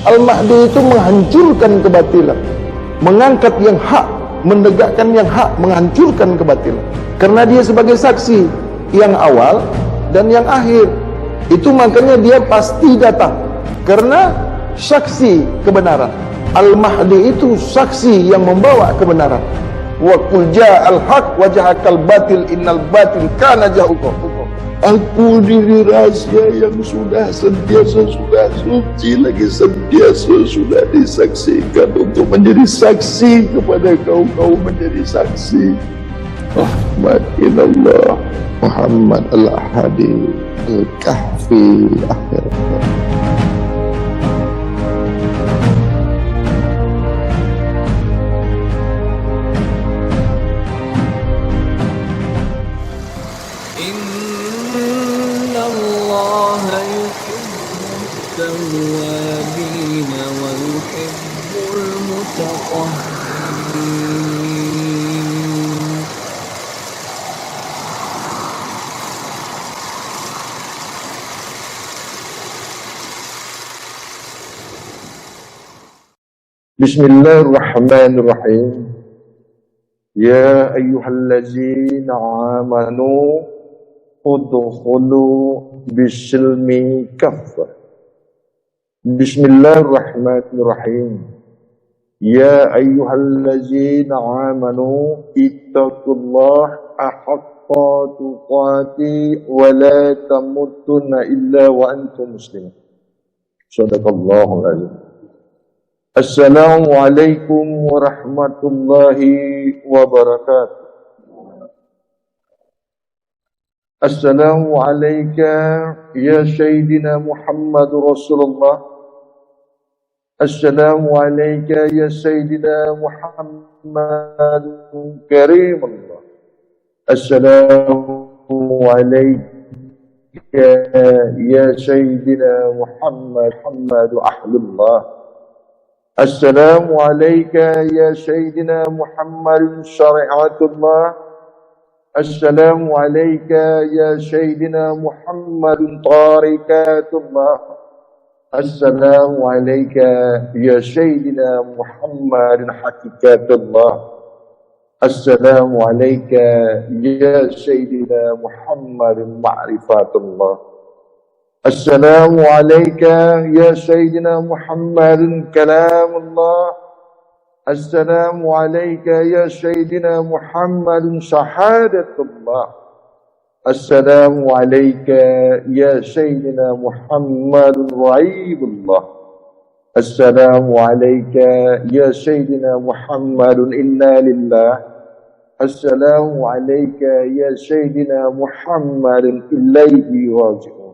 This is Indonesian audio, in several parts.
Al-Mahdi itu menghancurkan kebatilan, mengangkat yang hak, menegakkan yang hak, menghancurkan kebatilan. Karena dia sebagai saksi yang awal dan yang akhir. Itu makanya dia pasti datang, karena saksi kebenaran. Al-Mahdi itu saksi yang membawa kebenaran. Wa qul ja'al haq wa jahaqal batil innal batil kana zahuqa. Aku diri rahasia yang sudah sentiasa, sudah suci, lagi sentiasa sudah disaksikan untuk menjadi saksi kepada kaum menjadi saksi. Rahmat ilallah Muhammad al-Hadi al-Kahfi akhir. Bismillahirrahmanirrahim. Ya ayyuhallazina amanu udkhulu bisilmi kaffah. Bismillahirrahmanirrahim. Ya ayyuhallazina amanu ittaqullaha haqqa tuqatih wa la tamutunna illa wa antum muslimun. Shadaqallahul azim. Assalamualaikum warahmatullahi wabarakatuh. Assalamu alayka ya Sayyidina Muhammad Rasulullah. Assalamu alayka ya Sayyidina Muhammad Karimullah. Assalamu alayka ya Sayyidina Muhammad Ahlullah. Assalamu alayka ya Sayyidina Muhammad Syari'atullah. Assalamu alayka ya Sayyidina Muhammad Tarikatullah. Assalamu alayka ya Sayyidina Muhammad Hakikatullah. Assalamu alayka ya Sayyidina Muhammad Ma'rifatullah. Assalamu alayka ya Sayyidina Muhammad Kalamullah. Assalamu alayka ya Sayyidina Muhammad Shahadatullah. Assalamu alayka ya Sayyidina Muhammad Raibullah. Assalamu alayka ya Sayyidina Muhammad Inna Lillah. Assalamu alayka ya Sayyidina Muhammad Ilaihi Raji'un.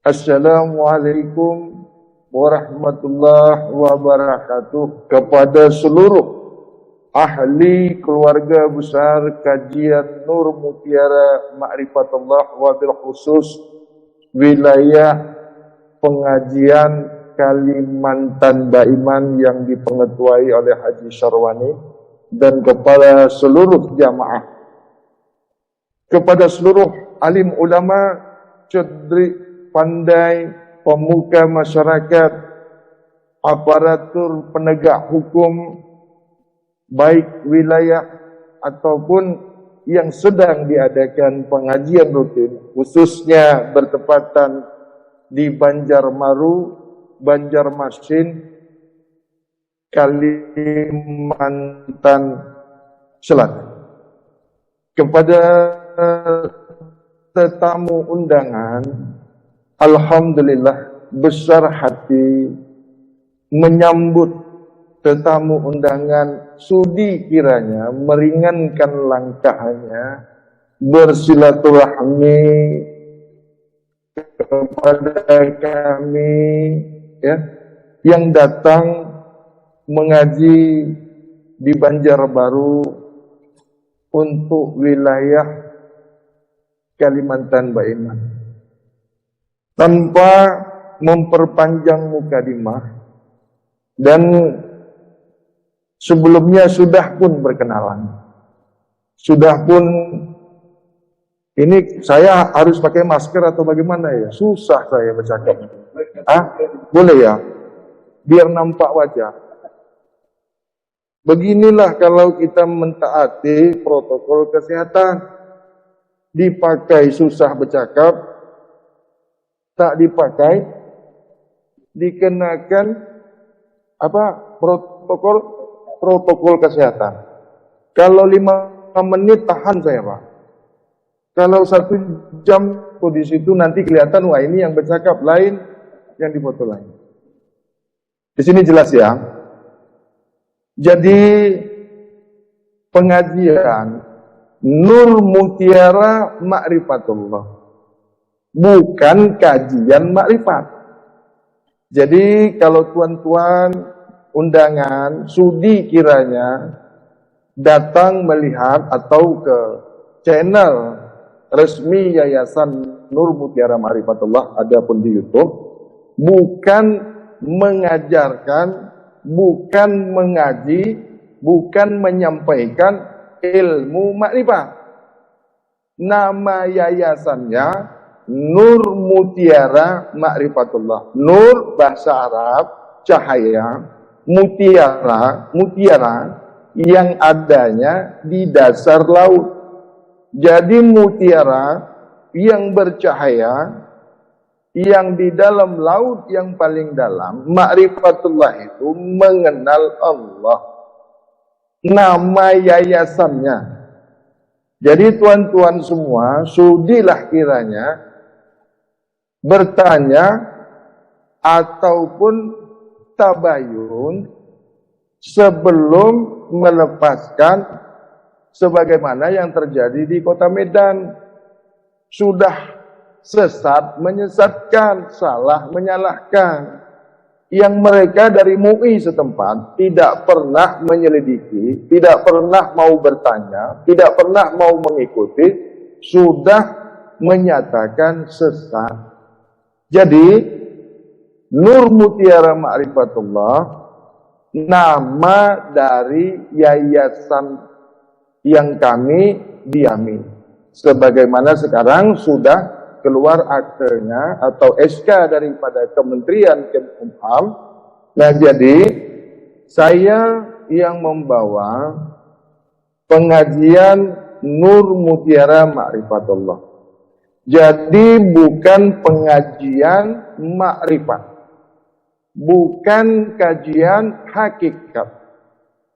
Assalamualaikum warahmatullahi wabarakatuh. Kepada seluruh ahli keluarga besar kajian Nur Mutiara Ma'rifatullah, wabil khusus wilayah pengajian Kalimantan Baiman yang dipengetuai oleh Haji Syarwani, dan kepada seluruh jamaah, kepada seluruh alim ulama, cedri pandai, pemuka masyarakat, aparatur penegak hukum, baik wilayah ataupun yang sedang diadakan pengajian rutin, khususnya bertepatan di Banjarmaru, Banjarmasin, Kalimantan Selatan. Kepada tetamu undangan, alhamdulillah besar hati menyambut tetamu undangan, sudi kiranya meringankan langkahnya bersilaturahmi kepada kami ya, yang datang mengaji di Banjarbaru untuk wilayah Kalimantan Baiman. Tanpa memperpanjang mukadimah, dan sebelumnya sudah pun berkenalan, sudah pun ini saya harus pakai masker atau bagaimana ya? Susah saya bercakap. Boleh ya? biar nampak wajah. Beginilah kalau kita mentaati protokol kesehatan. Dipakai susah bercakap, tak dipakai dikenakan protokol kesehatan. Kalau 5 menit tahan saya, Pak. Kalau 1 jam di situ nanti kelihatan, wah ini yang bercakap lain, yang dipoto lain. Di sini jelas ya. Jadi pengajian Nur Mutiara Ma'rifatullah, bukan kajian makrifat. Jadi kalau tuan-tuan undangan sudi kiranya datang melihat atau ke channel resmi Yayasan Nur Mutiara Ma'rifatullah, ada pun di YouTube, bukan mengajarkan, bukan mengaji, bukan menyampaikan ilmu makrifat. Nama yayasannya Nur Mutiara Ma'rifatullah. Nur bahasa Arab cahaya, mutiara yang adanya di dasar laut. Jadi mutiara yang bercahaya yang di dalam laut yang paling dalam. Ma'rifatullah itu mengenal Allah. Nama yayasannya. Jadi tuan-tuan semua sudilah kiranya bertanya ataupun tabayun sebelum melepaskan sebagaimana yang terjadi di kota Medan. Sudah sesat menyesatkan, salah menyalahkan. Yang mereka dari MUI setempat tidak pernah menyelidiki, tidak pernah mau bertanya, tidak pernah mau mengikuti, sudah menyatakan sesat. Jadi Nur Mutiara Ma'rifatullah nama dari yayasan yang kami diami. Sebagaimana sekarang sudah keluar aktenya atau SK daripada Kementerian Kemkumham. Nah, jadi saya yang membawa pengajian Nur Mutiara Ma'rifatullah. Jadi bukan pengajian makrifat, bukan kajian hakikat,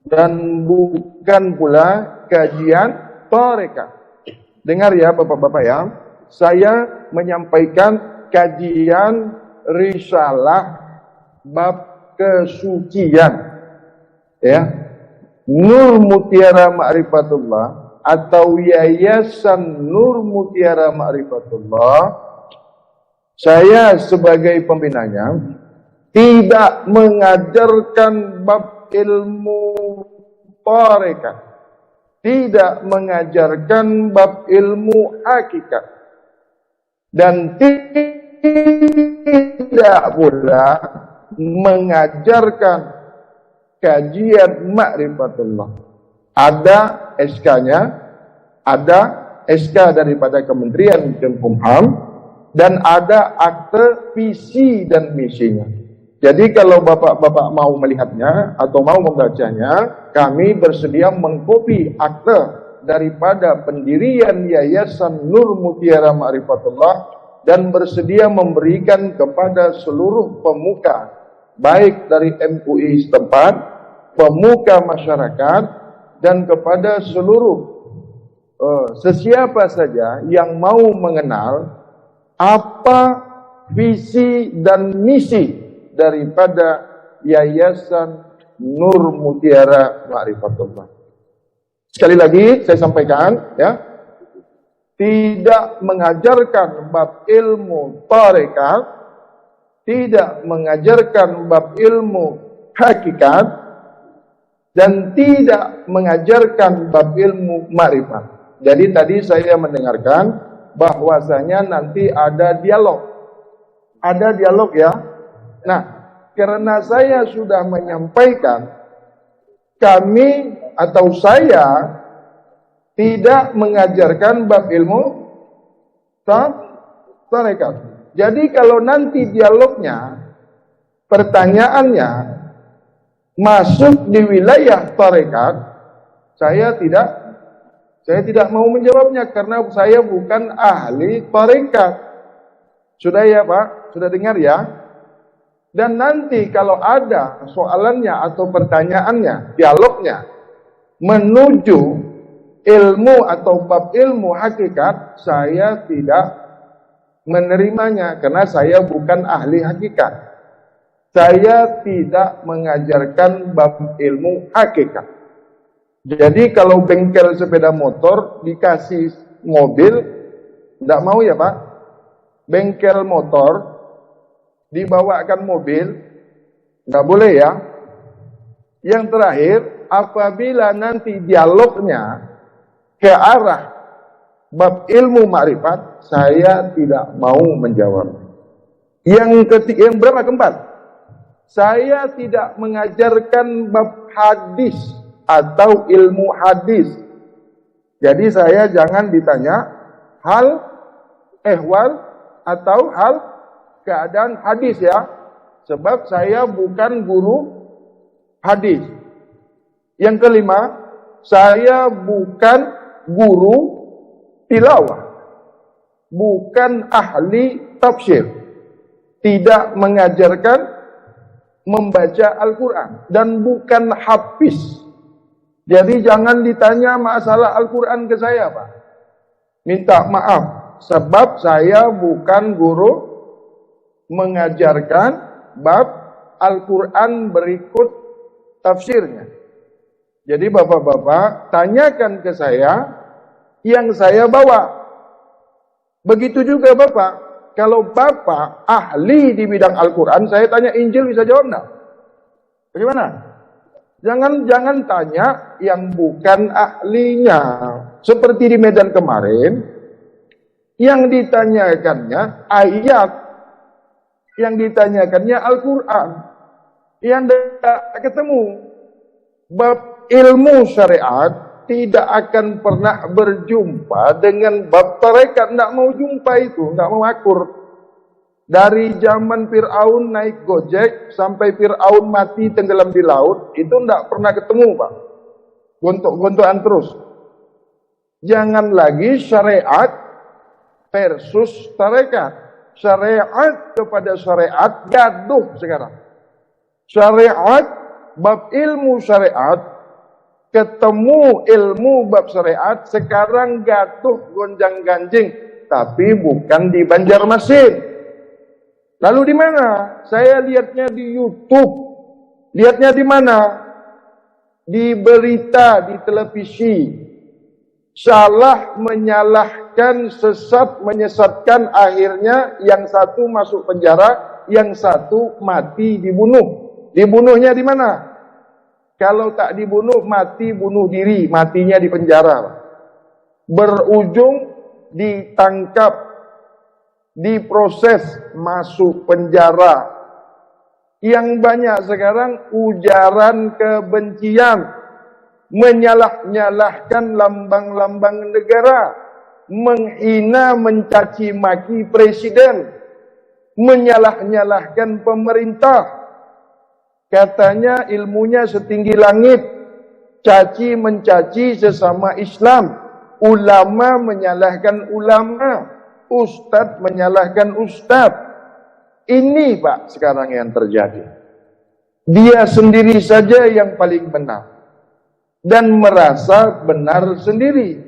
dan bukan pula kajian tarekat. Dengar ya Bapak-bapak ya, saya menyampaikan kajian risalah bab kesucian, ya. Nur Mutiara Ma'rifatullah atau Yayasan Nur Mutiara Ma'rifatullah, saya sebagai pembinanya tidak mengajarkan bab ilmu tarekat, tidak mengajarkan bab ilmu hakikat, dan tidak pula mengajarkan kajian ma'rifatullah. Ada SK-nya, ada SK daripada Kementerian Kemkumham, dan ada akte visi dan misinya. Jadi kalau bapak-bapak mau melihatnya atau mau membacanya, kami bersedia mengkopi akte daripada pendirian Yayasan Nur Mutiara Ma'rifatullah dan bersedia memberikan kepada seluruh pemuka, baik dari MUI setempat, pemuka masyarakat, dan kepada seluruh sesiapa saja yang mau mengenal apa visi dan misi daripada Yayasan Nur Mutiara Ma'rifatullah. Sekali lagi saya sampaikan ya, tidak mengajarkan bab ilmu tarekat, tidak mengajarkan bab ilmu hakikat, dan tidak mengajarkan bab ilmu ma'rifat. Jadi tadi saya mendengarkan bahwasanya nanti ada dialog. Ada dialog ya. Nah, karena saya sudah menyampaikan, kami atau saya tidak mengajarkan bab ilmu tarekat. Jadi kalau nanti dialognya pertanyaannya masuk di wilayah tarekat, saya tidak mau menjawabnya karena saya bukan ahli tarekat. Sudah ya Pak? Sudah dengar ya? Dan nanti kalau ada soalannya atau pertanyaannya, dialognya menuju ilmu atau bab ilmu hakikat, saya tidak menerimanya karena saya bukan ahli hakikat. Saya tidak mengajarkan bab ilmu hakikat. Jadi kalau bengkel sepeda motor dikasih mobil, tidak mau ya Pak? Bengkel motor dibawakan mobil, tidak boleh ya. Yang terakhir, apabila nanti dialognya ke arah bab ilmu makrifat, saya tidak mau menjawab. Yang ketiga, yang berapa keempat? Saya tidak mengajarkan bab hadis atau ilmu hadis. Jadi saya jangan ditanya hal ehwal atau hal keadaan hadis ya, sebab saya bukan guru hadis. Yang kelima, saya bukan guru tilawah, bukan ahli tafsir, tidak mengajarkan membaca Al-Quran, dan bukan hafiz. Jadi jangan ditanya masalah Al-Quran ke saya Pak, minta maaf, sebab saya bukan guru mengajarkan bab Al-Quran berikut tafsirnya. Jadi bapak-bapak tanyakan ke saya yang saya bawa. Begitu juga bapak, kalau bapak ahli di bidang Al-Quran, saya tanya Injil bisa jawab enggak? Bagaimana? Jangan tanya yang bukan ahlinya. Seperti di Medan kemarin, yang ditanyakannya ayat, yang ditanyakannya Al-Quran, yang tidak ketemu. Bab ilmu syariat tidak akan pernah berjumpa dengan bab tarekat, tidak mau jumpa itu, tidak mau akur. Dari zaman Fir'aun naik Gojek sampai Fir'aun mati tenggelam di laut, itu tidak pernah ketemu Pak. Gontok-gontokan terus. Jangan lagi syariat versus tarekat. Syariat kepada syariat gaduh sekarang. Syariat, bab ilmu syariat, ketemu ilmu bab syariat, sekarang gaduh gonjang ganjing, tapi bukan di Banjarmasin. Lalu di mana? Saya lihatnya di YouTube. Lihatnya di mana? Di berita, di televisi. Salah menyalahkan, sesat menyesatkan, akhirnya yang satu masuk penjara, yang satu mati dibunuh. Dibunuhnya di mana? Kalau tak dibunuh, mati bunuh diri, matinya di penjara. Berujung ditangkap, diproses, masuk penjara. Yang banyak sekarang ujaran kebencian, menyalah-nyalahkan lambang-lambang negara, menghina, mencaci maki presiden, menyalah-nyalahkan pemerintah. Katanya ilmunya setinggi langit, caci mencaci sesama Islam, ulama menyalahkan ulama, ustadz menyalahkan ustadz. Ini Pak sekarang yang terjadi. Dia sendiri saja yang paling benar dan merasa benar sendiri.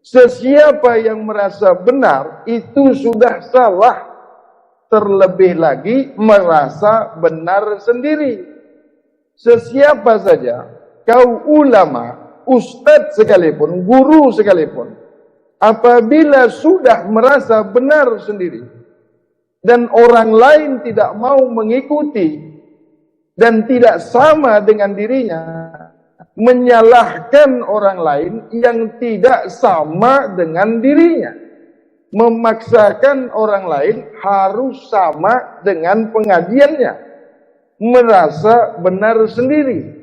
Sesiapa yang merasa benar itu sudah salah. Terlebih lagi merasa benar sendiri. Sesiapa saja, kau ulama, ustadz sekalipun, guru sekalipun, apabila sudah merasa benar sendiri dan orang lain tidak mau mengikuti dan tidak sama dengan dirinya, menyalahkan orang lain yang tidak sama dengan dirinya, memaksakan orang lain harus sama dengan pengajiannya, merasa benar sendiri.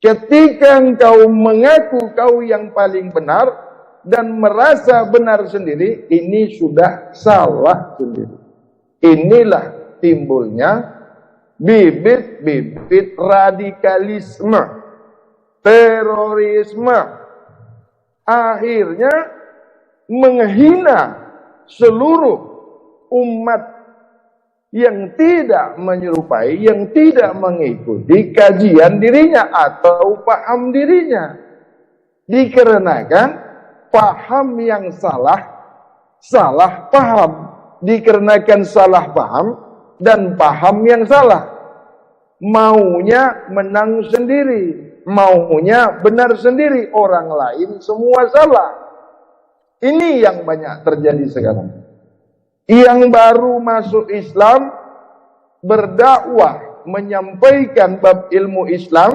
Ketika engkau mengaku kau yang paling benar dan merasa benar sendiri, ini sudah salah sendiri. Inilah timbulnya bibit-bibit radikalisme, terorisme, akhirnya menghina seluruh umat yang tidak menyerupai, yang tidak mengikuti kajian dirinya atau paham dirinya. Dikarenakan paham yang salah paham. Dikarenakan salah paham dan paham yang salah, maunya menang sendiri, maunya benar sendiri, orang lain semua salah. Ini yang banyak terjadi sekarang. Yang baru masuk Islam, berdakwah, menyampaikan bab ilmu Islam,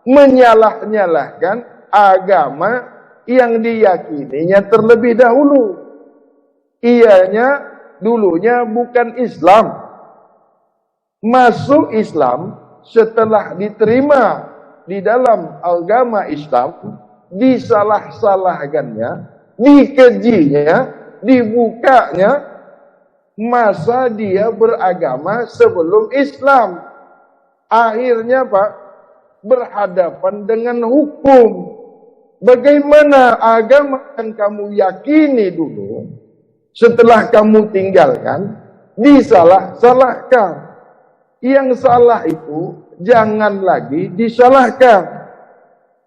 menyalah-nyalahkan agama yang diyakininya terlebih dahulu. Ianya dulunya bukan Islam. Masuk Islam setelah diterima di dalam agama Islam, disalah-salahkannya, dikejinya, dibukanya, masa dia beragama sebelum Islam. Akhirnya Pak, berhadapan dengan hukum. Bagaimana agama yang kamu yakini dulu, setelah kamu tinggalkan, disalah-salahkan. Yang salah itu jangan lagi disalahkan.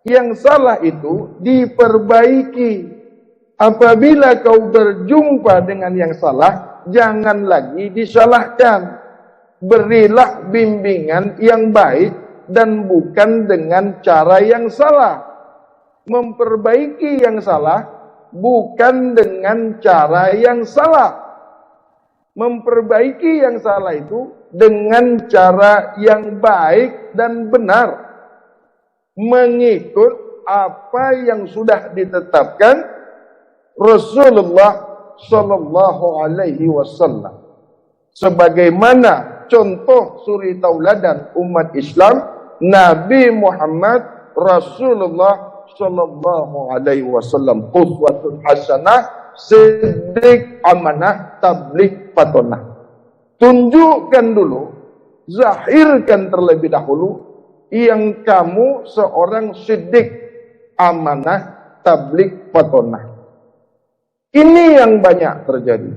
Yang salah itu diperbaiki. Apabila kau berjumpa dengan yang salah, jangan lagi disalahkan. Berilah bimbingan yang baik dan bukan dengan cara yang salah. Memperbaiki yang salah bukan dengan cara yang salah. Memperbaiki yang salah itu dengan cara yang baik dan benar, mengikut apa yang sudah ditetapkan Rasulullah Sallallahu Alaihi Wasallam. Sebagaimana contoh suri tauladan umat Islam, Nabi Muhammad Rasulullah Sallallahu Alaihi Wasallam, qudwatun hasanah, siddiq, amanah, tabligh, fatonah. Tunjukkan dulu, zahirkan terlebih dahulu yang kamu seorang siddiq, amanah, tabligh, fatonah. Ini yang banyak terjadi.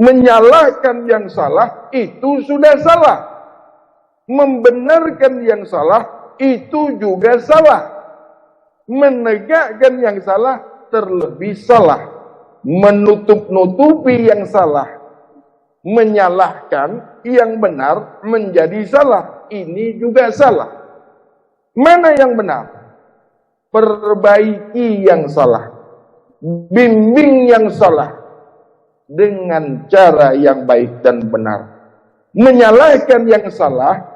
Menyalahkan yang salah itu sudah salah. Membenarkan yang salah itu juga salah. Menegakkan yang salah terlebih salah. Menutup-nutupi yang salah, menyalahkan yang benar menjadi salah, ini juga salah. Mana yang benar? Perbaiki yang salah, bimbing yang salah dengan cara yang baik dan benar. Menyalahkan yang salah,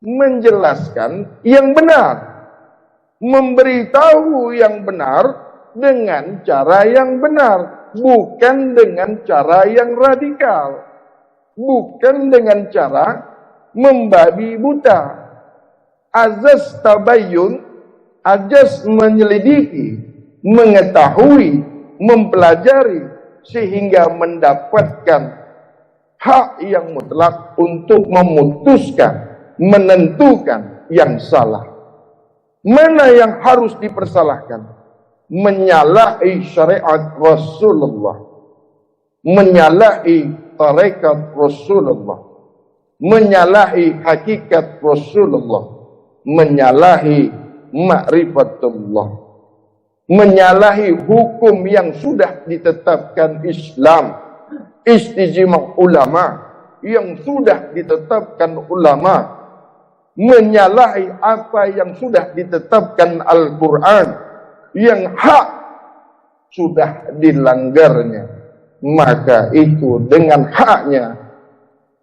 menjelaskan yang benar, memberitahu yang benar dengan cara yang benar, bukan dengan cara yang radikal, bukan dengan cara membabi buta. Azas tabayyun, azas menyelidiki, mengetahui, mempelajari, sehingga mendapatkan hak yang mutlak untuk memutuskan, menentukan yang salah. Mana yang harus dipersalahkan? Menyalahi syariat Rasulullah, menyalahi tarekat Rasulullah, menyalahi hakikat Rasulullah, menyalahi ma'rifatullah, menyalahi hukum yang sudah ditetapkan Islam, istijmah ulama yang sudah ditetapkan ulama, menyalahi apa yang sudah ditetapkan Al-Quran yang hak sudah dilanggarnya, maka itu dengan haknya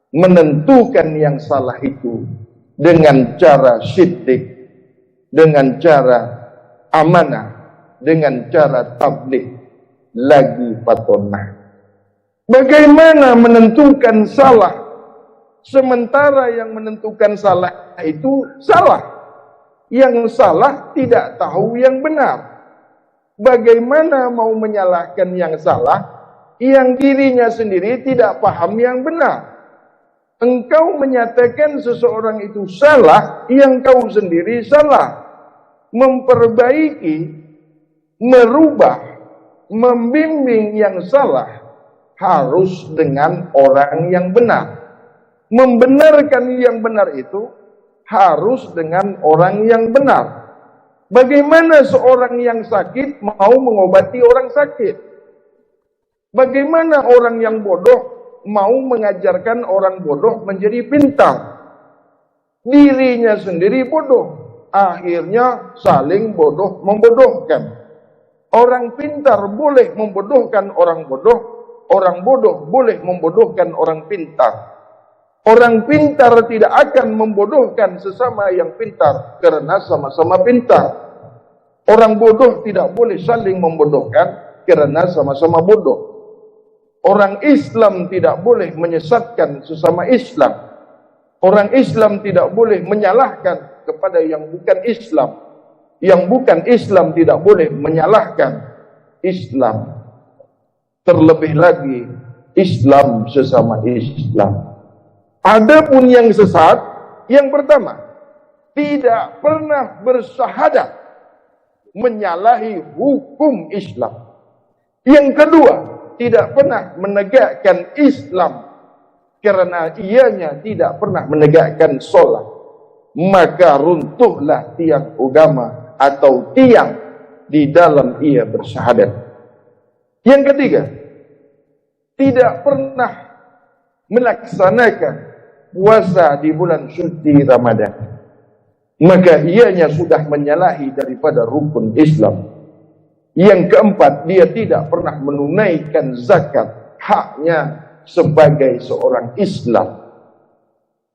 menentukan yang salah itu dengan cara siddiq, dengan cara amanah, dengan cara tabligh, lagi fatonah. Bagaimana menentukan salah sementara yang menentukan salah itu salah, yang salah tidak tahu yang benar? Bagaimana mau menyalahkan yang salah yang dirinya sendiri tidak paham yang benar? Engkau menyatakan seseorang itu salah, yang kau sendiri salah. Memperbaiki, merubah, membimbing yang salah harus dengan orang yang benar. Membenarkan yang benar itu harus dengan orang yang benar. Bagaimana seorang yang sakit mau mengobati orang sakit? Bagaimana orang yang bodoh mau mengajarkan orang bodoh menjadi pintar? Dirinya sendiri bodoh, akhirnya saling bodoh membodohkan. Orang pintar boleh membodohkan orang bodoh, orang bodoh boleh membodohkan orang pintar. Orang pintar tidak akan membodohkan sesama yang pintar karena sama-sama pintar. Orang bodoh tidak boleh saling membodohkan karena sama-sama bodoh. Orang Islam tidak boleh menyesatkan sesama Islam. Orang Islam tidak boleh menyalahkan kepada yang bukan Islam. Yang bukan Islam tidak boleh menyalahkan Islam. Terlebih lagi Islam sesama Islam. Adapun yang sesat, yang pertama, tidak pernah bersyahadat menyalahi hukum Islam. Yang kedua, tidak pernah menegakkan Islam karena ianya tidak pernah menegakkan solat. Maka runtuhlah tiang agama atau tiang di dalam ia bersyahadat. Yang ketiga, tidak pernah melaksanakan puasa di bulan suci Ramadan. Maka ianya sudah menyalahi daripada rukun Islam. Yang keempat, dia tidak pernah menunaikan zakat haknya sebagai seorang Islam.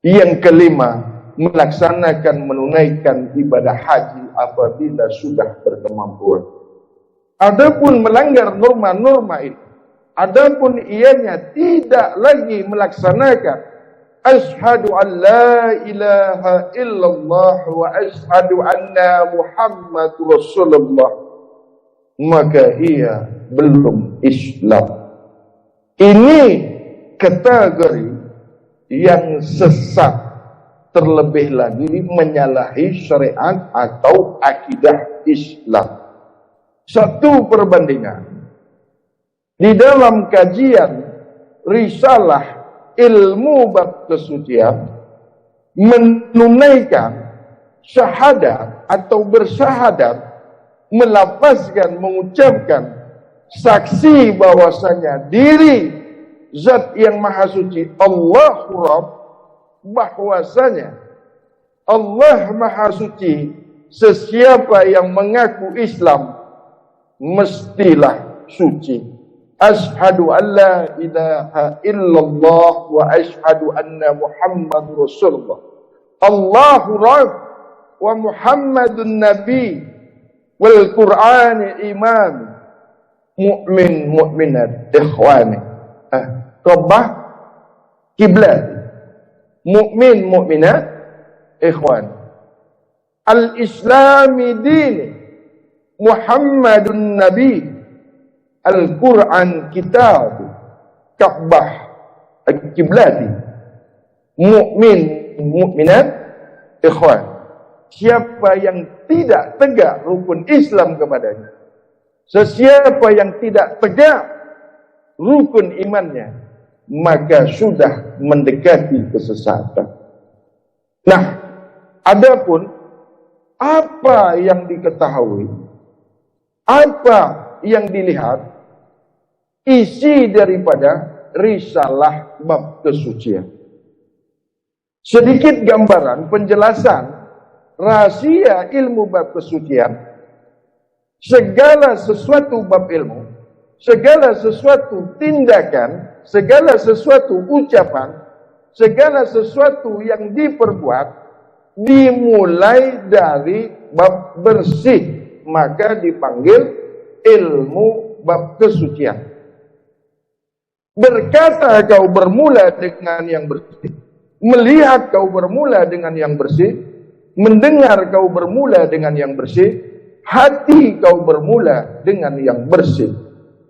Yang kelima, melaksanakan menunaikan ibadah haji apabila sudah berkemampuan. Adapun melanggar norma-norma itu, adapun ianya tidak lagi melaksanakan asyhadu an la ilaha illallah wa asyhadu anna Muhammad Rasulullah, maka ia belum Islam. Ini kategori yang sesat, terlebih lagi menyalahi syariat atau akidah Islam. Satu perbandingan di dalam kajian risalah ilmu bab kesucian, menunaikan syahadat atau bersyahadat, melafazkan, mengucapkan saksi bahwasanya diri zat yang maha suci Allahu Rabb, bahwasanya Allah maha suci, sesiapa yang mengaku Islam mestilah suci. Asyhadu an la ilaha illallah wa asyhadu anna Muhammad Rasulullah. Allahu Rabb wa Muhammadun Nabi wal Qur'an imam. Mu'min mu'minat ikhwani. Rabbah kiblat. Mu'min mu'minat ikhwan. Al-Islami dini. Muhammadun Nabi. Al-Quran kitab. Ka'bah al-Kiblati. Mu'min mu'minat ikhwan. Siapa yang tidak tegak rukun Islam kepadanya, sesiapa yang tidak tegak rukun imannya, maka sudah mendekati kesesatan. Nah, adapun apa yang diketahui, apa yang dilihat, isi daripada risalah bab kesucian. Sedikit gambaran penjelasan rahasia ilmu bab kesucian. Segala sesuatu bab ilmu, segala sesuatu tindakan, segala sesuatu ucapan, segala sesuatu yang diperbuat dimulai dari bab bersih, maka dipanggil ilmu bab kesucian. Berkata kau bermula dengan yang bersih, melihat kau bermula dengan yang bersih, mendengar kau bermula dengan yang bersih, hati kau bermula dengan yang bersih.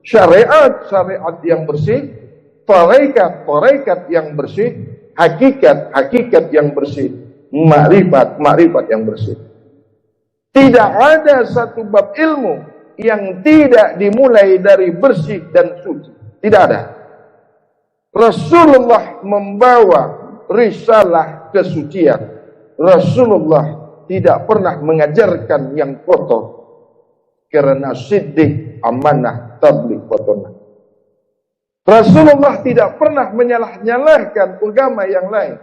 Syariat-syariat yang bersih, tarekat-tarekat yang bersih, hakikat yang bersih, makrifat yang bersih. Tidak ada satu bab ilmu yang tidak dimulai dari bersih dan suci. Tidak ada. Rasulullah membawa risalah kesucian. Rasulullah tidak pernah mengajarkan yang kotor, karena siddiq, amanah, tabligh, batonah. Rasulullah tidak pernah menyalah-nyalahkan agama yang lain.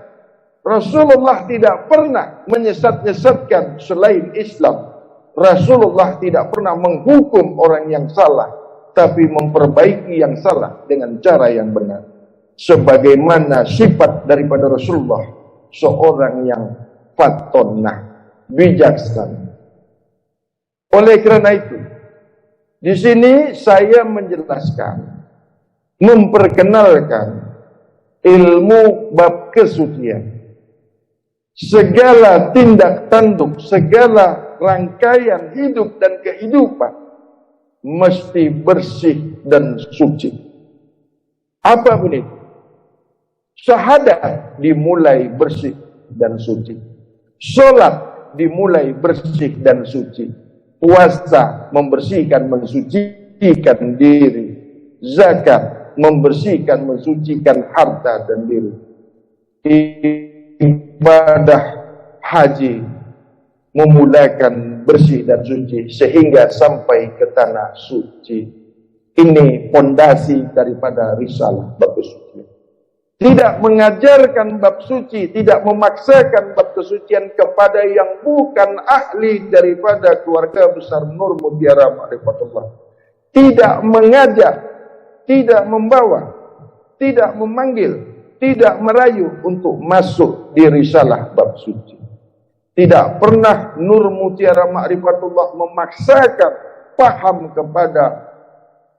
Rasulullah tidak pernah menyesat-nyesatkan selain Islam. Rasulullah tidak pernah menghukum orang yang salah, tapi memperbaiki yang salah dengan cara yang benar. Sebagaimana sifat daripada Rasulullah, seorang yang fatonah, bijaksana. Oleh kerana itu, di sini saya menjelaskan, memperkenalkan ilmu bab kesucian. Segala tindak tanduk, segala rangkaian hidup dan kehidupan mesti bersih dan suci. Apapun itu, syahadat dimulai bersih dan suci. Solat dimulai bersih dan suci. Puasa membersihkan, mensucikan diri. Zakat membersihkan, mensucikan harta dan diri. Ibadah haji memulakan bersih dan suci sehingga sampai ke tanah suci. Ini fondasi daripada risalah bab kesucian. Tidak mengajarkan bab suci, tidak memaksakan bab kesucian kepada yang bukan ahli daripada keluarga besar Nur Mutiara Ma'rifatullah. Tidak mengajak, tidak membawa, tidak memanggil, tidak merayu untuk masuk di risalah bab suci. Tidak pernah Nur Mutiara Ma'rifatullah memaksakan paham kepada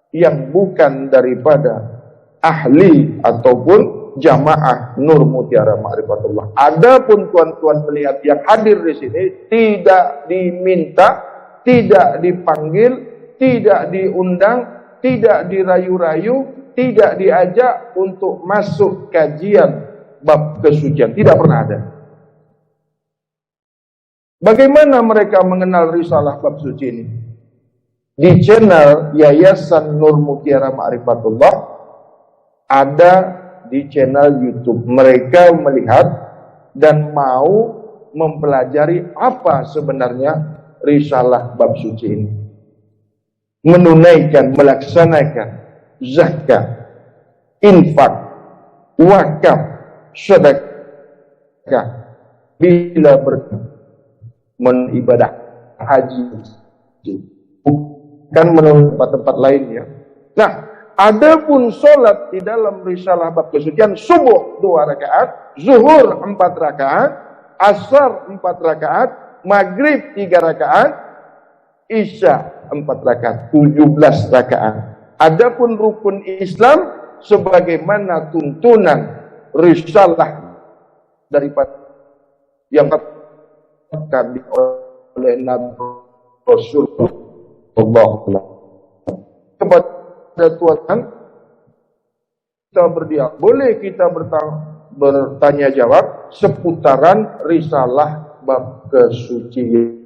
yang bukan daripada ahli ataupun jamaah Nur Mutiara Ma'rifatullah. Adapun tuan-tuan melihat yang hadir di sini tidak diminta, tidak dipanggil, tidak diundang, tidak dirayu-rayu, tidak diajak untuk masuk kajian bab kesucian. Tidak pernah ada. Bagaimana mereka mengenal risalah bab suci ini? Di channel Yayasan Nur Mutiara Ma'rifatullah ada di channel YouTube. Mereka melihat dan mau mempelajari apa sebenarnya risalah bab suci ini. Menunaikan, melaksanakan zakat, infak, wakaf, sedekah, bila beribadah haji, bukan menurut tempat-tempat lainnya. Nah, adapun solat di dalam risalah bab kesucian, subuh 2 rakaat, zuhur 4 rakaat, asar 4 rakaat, maghrib 3 rakaat, isya 4 rakaat, 17 rakaat. Adapun rukun Islam sebagaimana tuntunan risalah daripada yang dikatakan oleh Nabi Rasulullah kepada Tuhan, kita berdialog, boleh kita bertanya jawab seputaran risalah bab kesucian,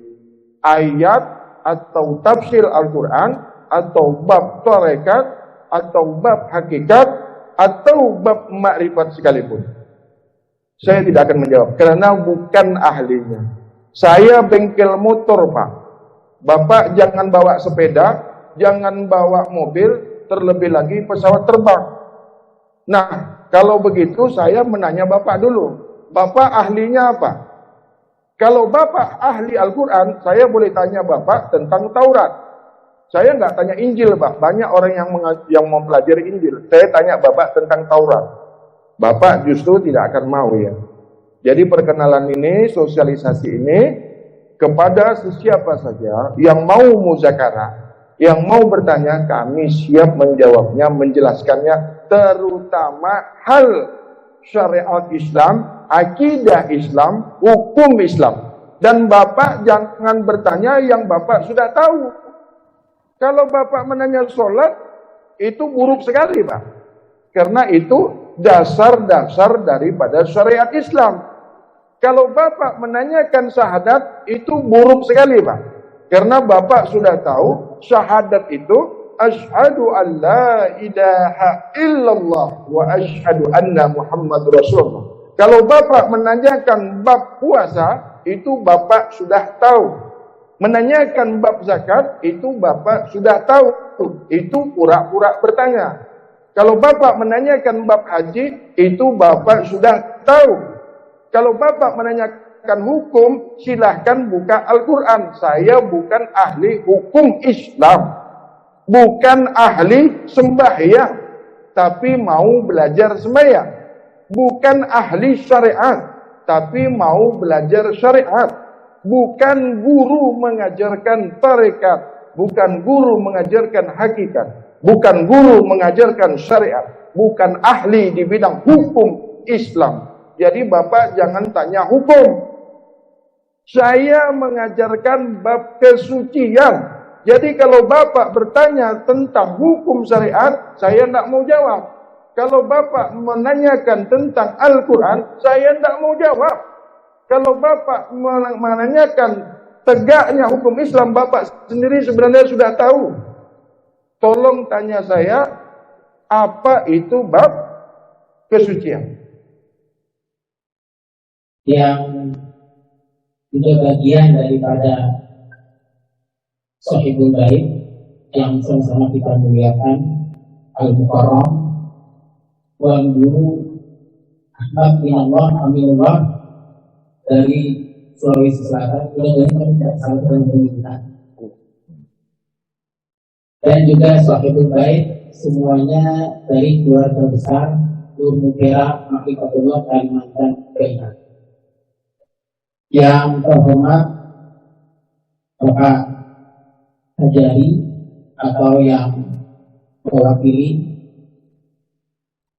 ayat atau tafsir Al-Quran, atau bab tarekat, atau bab hakikat, atau bab makrifat sekalipun. Saya tidak akan menjawab karena bukan ahlinya. Saya bengkel motor, Pak. Bapak jangan bawa sepeda, jangan bawa mobil, terlebih lagi pesawat terbang. Nah, kalau begitu saya menanya Bapak dulu. Bapak ahlinya apa? Kalau Bapak ahli Al-Quran, saya boleh tanya Bapak tentang Taurat. Saya nggak tanya Injil, Pak. Banyak orang yang mempelajari Injil. Saya tanya Bapak tentang Taurat. Bapak justru tidak akan mau ya. Jadi perkenalan ini, sosialisasi ini, kepada sesiapa saja yang mau muzakarah, yang mau bertanya, kami siap menjawabnya, menjelaskannya, terutama hal syariat Islam, akidah Islam, hukum Islam. Dan Bapak jangan bertanya yang Bapak sudah tahu. Kalau Bapak menanya sholat, itu buruk sekali, Pak. Karena itu dasar-dasar daripada syariat Islam. Kalau Bapak menanyakan syahadat, itu buruk sekali, Pak. Karena Bapak sudah tahu syahadat itu asyhadu an la ilaha illallah wa asyhadu anna Muhammad Rasulullah. Kalau Bapak menanyakan bab puasa, itu Bapak sudah tahu. Menanyakan bab zakat, itu Bapak sudah tahu. Itu pura-pura bertanya. Kalau Bapak menanyakan bab haji, itu Bapak sudah tahu. Kalau Bapak menanyakan hukum, silahkan buka Al-Quran. Saya bukan ahli hukum Islam. Bukan ahli sembahyang. Tapi mau belajar sembahyang. Bukan ahli syariat. Tapi mau belajar syariat. Bukan guru mengajarkan tarekat. Bukan guru mengajarkan hakikat. Bukan guru mengajarkan syariat. Bukan ahli di bidang hukum Islam. Jadi Bapak jangan tanya hukum. Saya mengajarkan bab kesucian. Jadi kalau Bapak bertanya tentang hukum syariat, saya tidak mau jawab. Kalau Bapak menanyakan tentang Al-Quran, saya tidak mau jawab. Kalau Bapak menanyakan tegaknya hukum Islam, Bapak sendiri sebenarnya sudah tahu. Tolong tanya saya, apa itu bab kesucian? Yang juga bagian daripada Sahibul Bait yang sama-sama kita muliakan, Al-Mukarram Tuan Guru Ahmad bin Allah Aminullah dari Sulawesi Selatan, mudah-mudahan tidak salah dalam pemilihan. Dan juga Sahibul Bait semuanya dari keluarga besar Nur Mukera Mafiqatullah Kalimantan Barat. Yang terhormat Bapak Hajari atau yang mewakili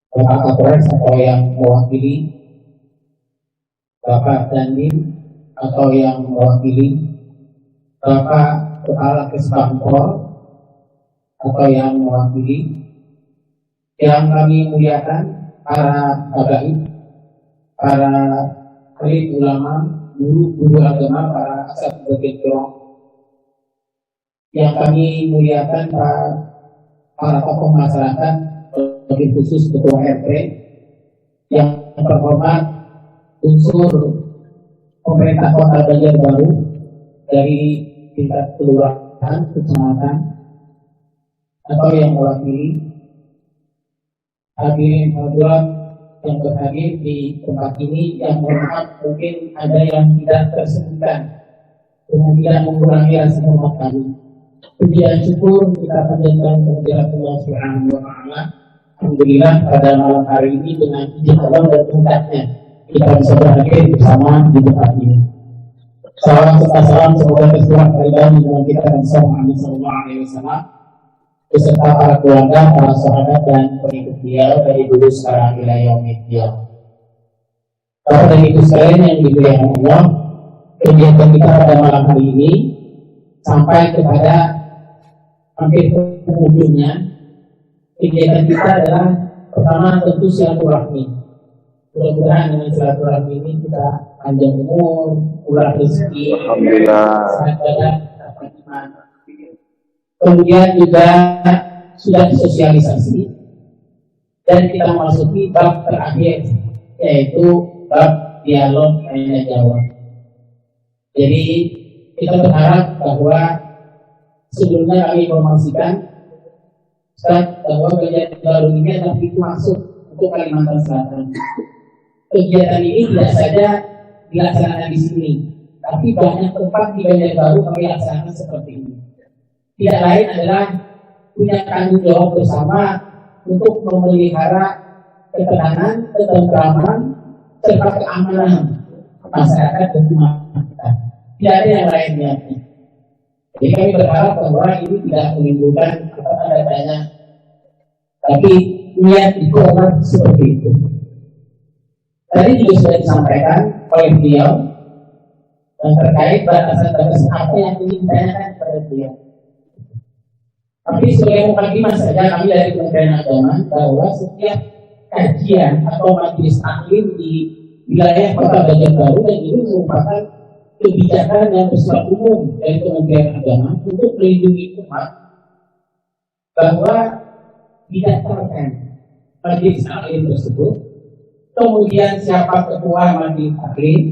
Bapak Kapolres atau yang mewakili Bapak Dandim atau yang mewakili Bapak Kepala Kesbangpol atau yang mewakili, yang kami muliakan para habaib, para alim ulama, guru agama, para asatidz kiram, yang kami muliakan para tokoh masyarakat, lebih khusus ketua RT, yang terhormat unsur pemerintah Kota Banjarbaru dari tingkat kelurahan, kecamatan, atau yang mewakili hadirin hadirat yang berhadir di tempat ini, yang hormat mungkin ada yang tidak tersebutkan, dengan tidak mengurangi rasa hormat kami. Puji dan syukur kita panjatkan kehadirat Allah Subhanahu wa Ta'ala. Alhamdulillah pada malam hari ini dengan izin Allah dan berkatnya kita bisa berhadir bersama di tempat ini. Salam serta salam semoga tercurah kembali dengan kita dan Muhammad sallallahu alaihi wasallam beserta para keluarga, para sahabat dan pengikut beliau dari dulu sekarang hingga yaumil qiyamah. Bapak dan Ibu sekalian yang dimuliakan Allah, kegiatan kita pada malam hari ini sampai kepada hampir penghujungnya. Kegiatan kita adalah pertama tentu silaturahmi. Mudah-mudahan dengan silaturahmi ini kita panjang umur, murah rezeki, sehat badan, dapat iman. Kemudian juga sudah disosialisasi dan kita masuki bab terakhir, yaitu bab dialog tanya jawab. Jadi kita berharap bahwa sebelumnya kami informasikan bahwa Banjarbaru ini adalah pintu masuk untuk Kalimantan Selatan. Kegiatan ini tidak saja dilaksanakan di sini, tapi banyak tempat di Banjarbaru kami laksanakan seperti ini. Tidak lain adalah punya tanggung jawab bersama untuk memelihara ketenangan, ketentraman, serta keamanan masyarakat dan umat kita. Tidak ada yang lainnya. Jadi kami berharap bahwa ini tidak menimbulkan tanda-tanya, tapi niat itu adalah seperti itu. Tadi juga sudah disampaikan oleh beliau yang terkait batasan-batasan apa yang ingin ditanyakan kepada beliau. Tapi sebagai mukadimah saja kami dari Kementerian Agama bahwa setiap kajian atau majelis taklim di wilayah Kota Banjarbaru, dan ini merupakan kebijakan yang bersifat umum dari Kementerian Agama untuk melindungi umat bahwa didaftarkan majelis taklim tersebut, kemudian siapa ketua majelis taklim,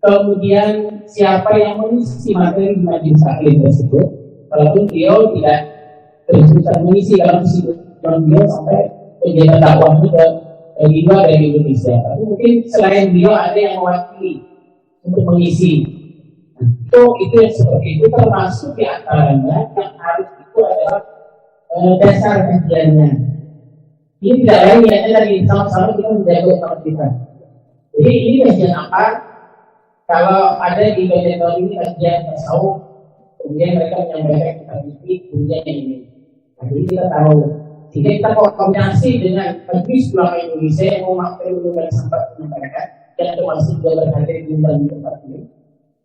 kemudian siapa yang mengisi materi di majelis taklim tersebut, walaupun beliau tidak berjurusan mengisi dalam situ, beliau sampai menjabat dakwahnya ke luar dari Indonesia. Tapi mungkin selain beliau ada yang mewakili untuk mengisi. Itu yang seperti itu, termasuk di antaranya yang harus itu adalah dasar kajiannya. Ini tidak lain niatnya dari sama-sama kita menjaga umat kita. Jadi ini kajian apa? Kalau ada di Banjarbaru ini kajian tasawuf, kemudian mereka menyampaikan kita kemudian ini. Jadi kita tahu. Jika kita koordinasi dengan Majelis Ulama Indonesia yang memakai undang sempat menyampaikan dan termasuk juga berhadir di tempat ini.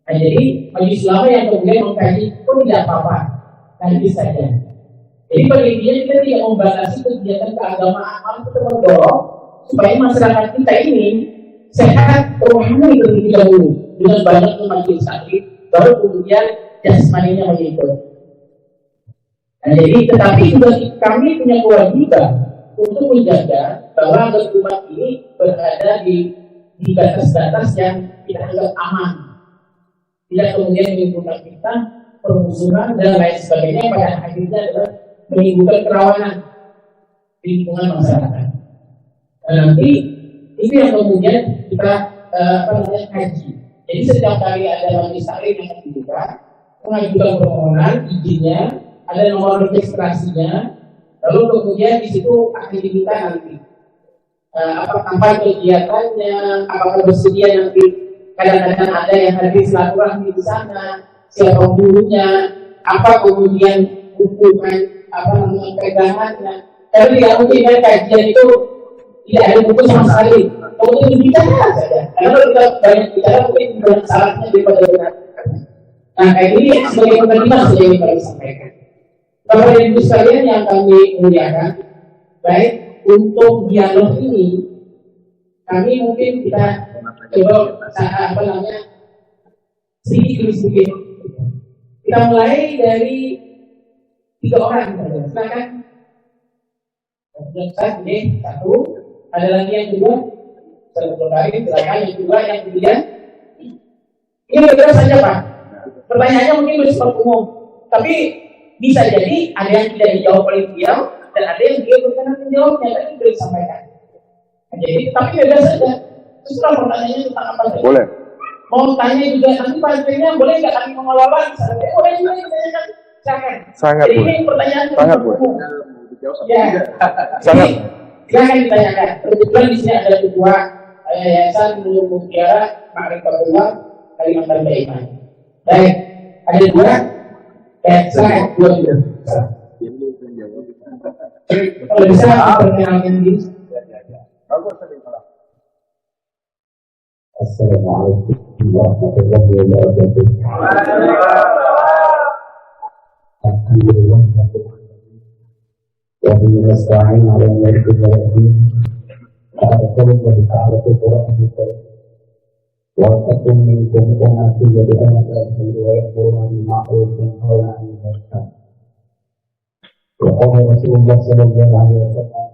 Nah, jadi Majelis Ulama yang kemudian mengkaji pun tidak apa-apa, nanti saja. Jadi bagi dia kita tidak membatasi kegiatan keagamaan, malah kita mendorong supaya masyarakat kita ini sehat rohani terlebih dahulu dengan banyak majelis taklim, baru kemudian jasmaninya mengikut. Nah, jadi tetapi juga kami punya kewajiban untuk menjaga bahwa umat ini berada di batas-batas yang kita anggap aman, tidak kemudian menimbulkan kita permusuhan dan lain sebagainya, pada akhirnya adalah menimbulkan kerawanan di lingkungan masyarakat. Nah, nanti itu yang kemudian kita kaji. Jadi setiap kali ada majelis taklim yang dibuka, mengajukan permohonan izinnya, ada nomor registrasinya, lalu kemudian di situ akan diminta nanti apa kegiatannya, apakah bersedia nanti, kadang-kadang ada yang hadir silaturahmi di sana, siapa gurunya, apa kemudian hukuman pegangannya. Tapi tidak mungkin kan kajian itu tidak ada buku sama sekali, kemudian dibicara saja. Karena kita banyak bicara mungkin banyak salahnya daripada benar. Nah, kayak ini sebagai penerima saja yang kami sampaikan. Bapak dan Ibu sekalian yang kami muliakan, baik untuk dialog ini, kami mungkin kita coba sedikit demi sedikit. Kita mulai dari 3 orang saja. Silakan. Satu, ada lagi yang kedua. Silakan yang kedua, yang ketiga. Ini berbeda saja Pak. Pertanyaannya mungkin bersifat umum, tapi bisa jadi ada yang tidak dijawab oleh beliau dan ada yang dia berkenan menjawabnya, tadi sudah disampaikan. Nah, jadi tapi bebas saja. Terserah pertanyaannya tentang apa saja. Boleh. Mau tanya juga nanti materinya boleh nggak kami mengelola? Misalnya boleh juga ditanyakan. Silakan. Sangat jadi boleh. Ini pertanyaan sangat boleh. Ya. Sangat. Silakan ditanyakan. Kebetulan di sini ada ketua Yayasan Nurul Mutiara Ma'rifatullah Kalimantan Baiman. Baik, ada 2. Silakan, 2 juga. Kalau bisa perkenalkan diri. Assalamualaikum warahmatullahi wabarakatuh. Alhamdulillah. Wa bihi nasta'in 'ala al-amri wal-nahyi. Alhamdulillah ta'ala Qur'an. Walaupun minkum umatun jadi anak dan wa ma'ruf dan qawlan munkar. Wa qala Rasulullah sallallahu alaihi wasallam,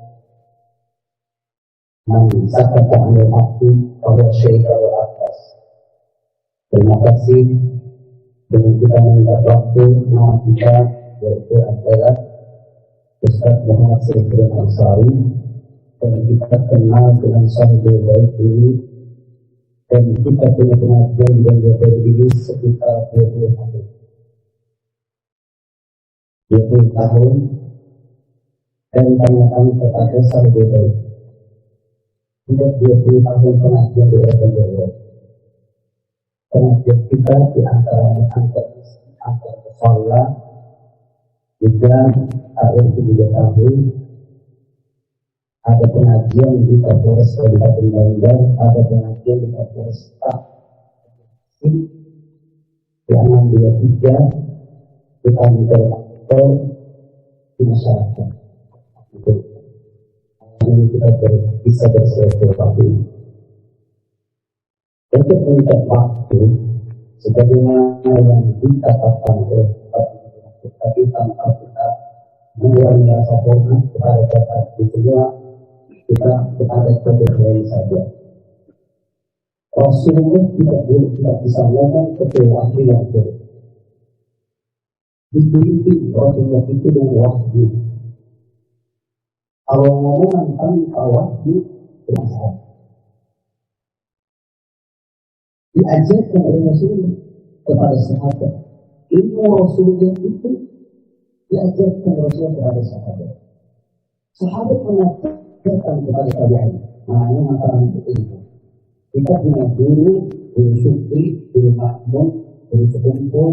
"Man sakata 'anil haqqi fa syai'a al-atas." Terima kasih dengan kita minta waktu nama kita yaitu adalah Ustaz Muhammad Syekh Ansari, dan kita kenal dengan Sahibul Bait ini. Dan kita punya pengajian dan jaga diri sekitar 20 tahun. 20 tahun dan tanyakan kepada Sahibul Bait. Sudah 20 tahun pengajian di Banjarbaru. Pengajian kita di antaranya antar sholat, juga akhir 3 tahun. Ada pengajian di Kapolres Kabupaten Banjar, ada pengajian di Kapolres di 623 di kantor di masyarakat. ini kita bisa bersilaturahmi. Untuk mengikat waktu, sebagaimana yang dikatakan oleh tapi tanpa kita mengurangi rasa hormat kepada kita semua, kita kepada kebenaran saja. Rasulullah tidak bisa ngomong kepada yang boleh. Diberi Rasulullah itu dengan wahyu. Kalau ngomongan tanpa wahyu, berasa. Diajarkan oleh Rasulullah kepada sahabat. Ilmu Rasulullah itu diajarkan Rasulullah kepada sahabat. Sahabat mengajarkan kepada tabi'in. Maknanya makanan itu ilmu. Kita punya guru Syukri, guru Mahmud, guru Sekumpul,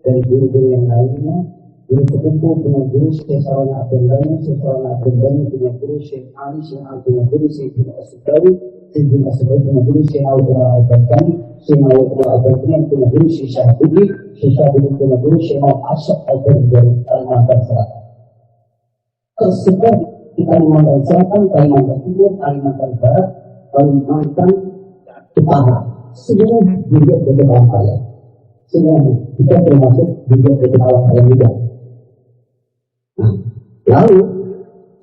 dan guru-guru yang lainnya. Guru Sekumpul punya guru Syekh Sarwana Abdullah, Syekh Sarwana Abdullah punya guru Syekh Ali, Syekh Ali punya guru Syekh Ibn As-Sudawi, Syekh Ibn As-Sudawi punya guru Syekh Al-Qur'an Al-Bakani, Syekh Al-Qur'an Al-Bakani punya guru Syekh Syahbudi, Syekh Syahbudi punya guru Syekh Al-Asyad Al-Qur'an Al-Kalimantan Selatan. Tersebar di Kalimantan Selatan, Kalimantan Timur, Kalimantan Barat, Kalimantan Utara, semua juga berkembang kaya. Semuanya kita termasuk juga berkembang kaya juga. Nah, lalu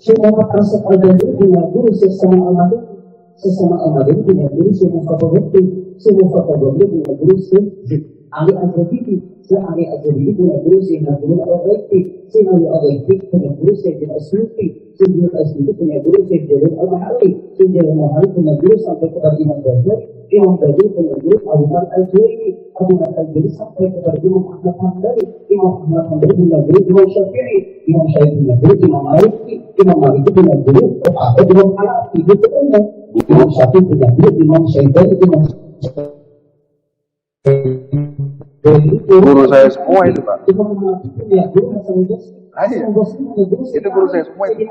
semua Rasul Al-Badri punya guru sesama Al-Madani punya guru semua Fatobati, semua Fatobati punya guru Ali Al-Jadidi, Ali Al-Jadidi punya guru semua Al-Baiti, semua Al-Baiti punya guru semua Al-Sufi, semua Al-Sufi punya guru semua Al-Mahali, semua Al-Mahali punya guru sampai kepada Imam Ghazali. Imam Ghazali punya guru Abu Bakar Al-Juwaini, Abu Bakar Al-Juwaini sampai kepada Imam Ahmad Hanbali, Imam Ahmad Hanbali punya guru Imam Syafi'i, Imam Syafi'i punya guru Imam Maliki, Imam Maliki punya guru Imam Hanafi, itu umum. Imam Syafi'i punya guru Imam Syafi'i, Imam Guru saya semua itu, Pak. Imam Hanafi punya guru Hasan Basri punya guru itu guru saya semua itu.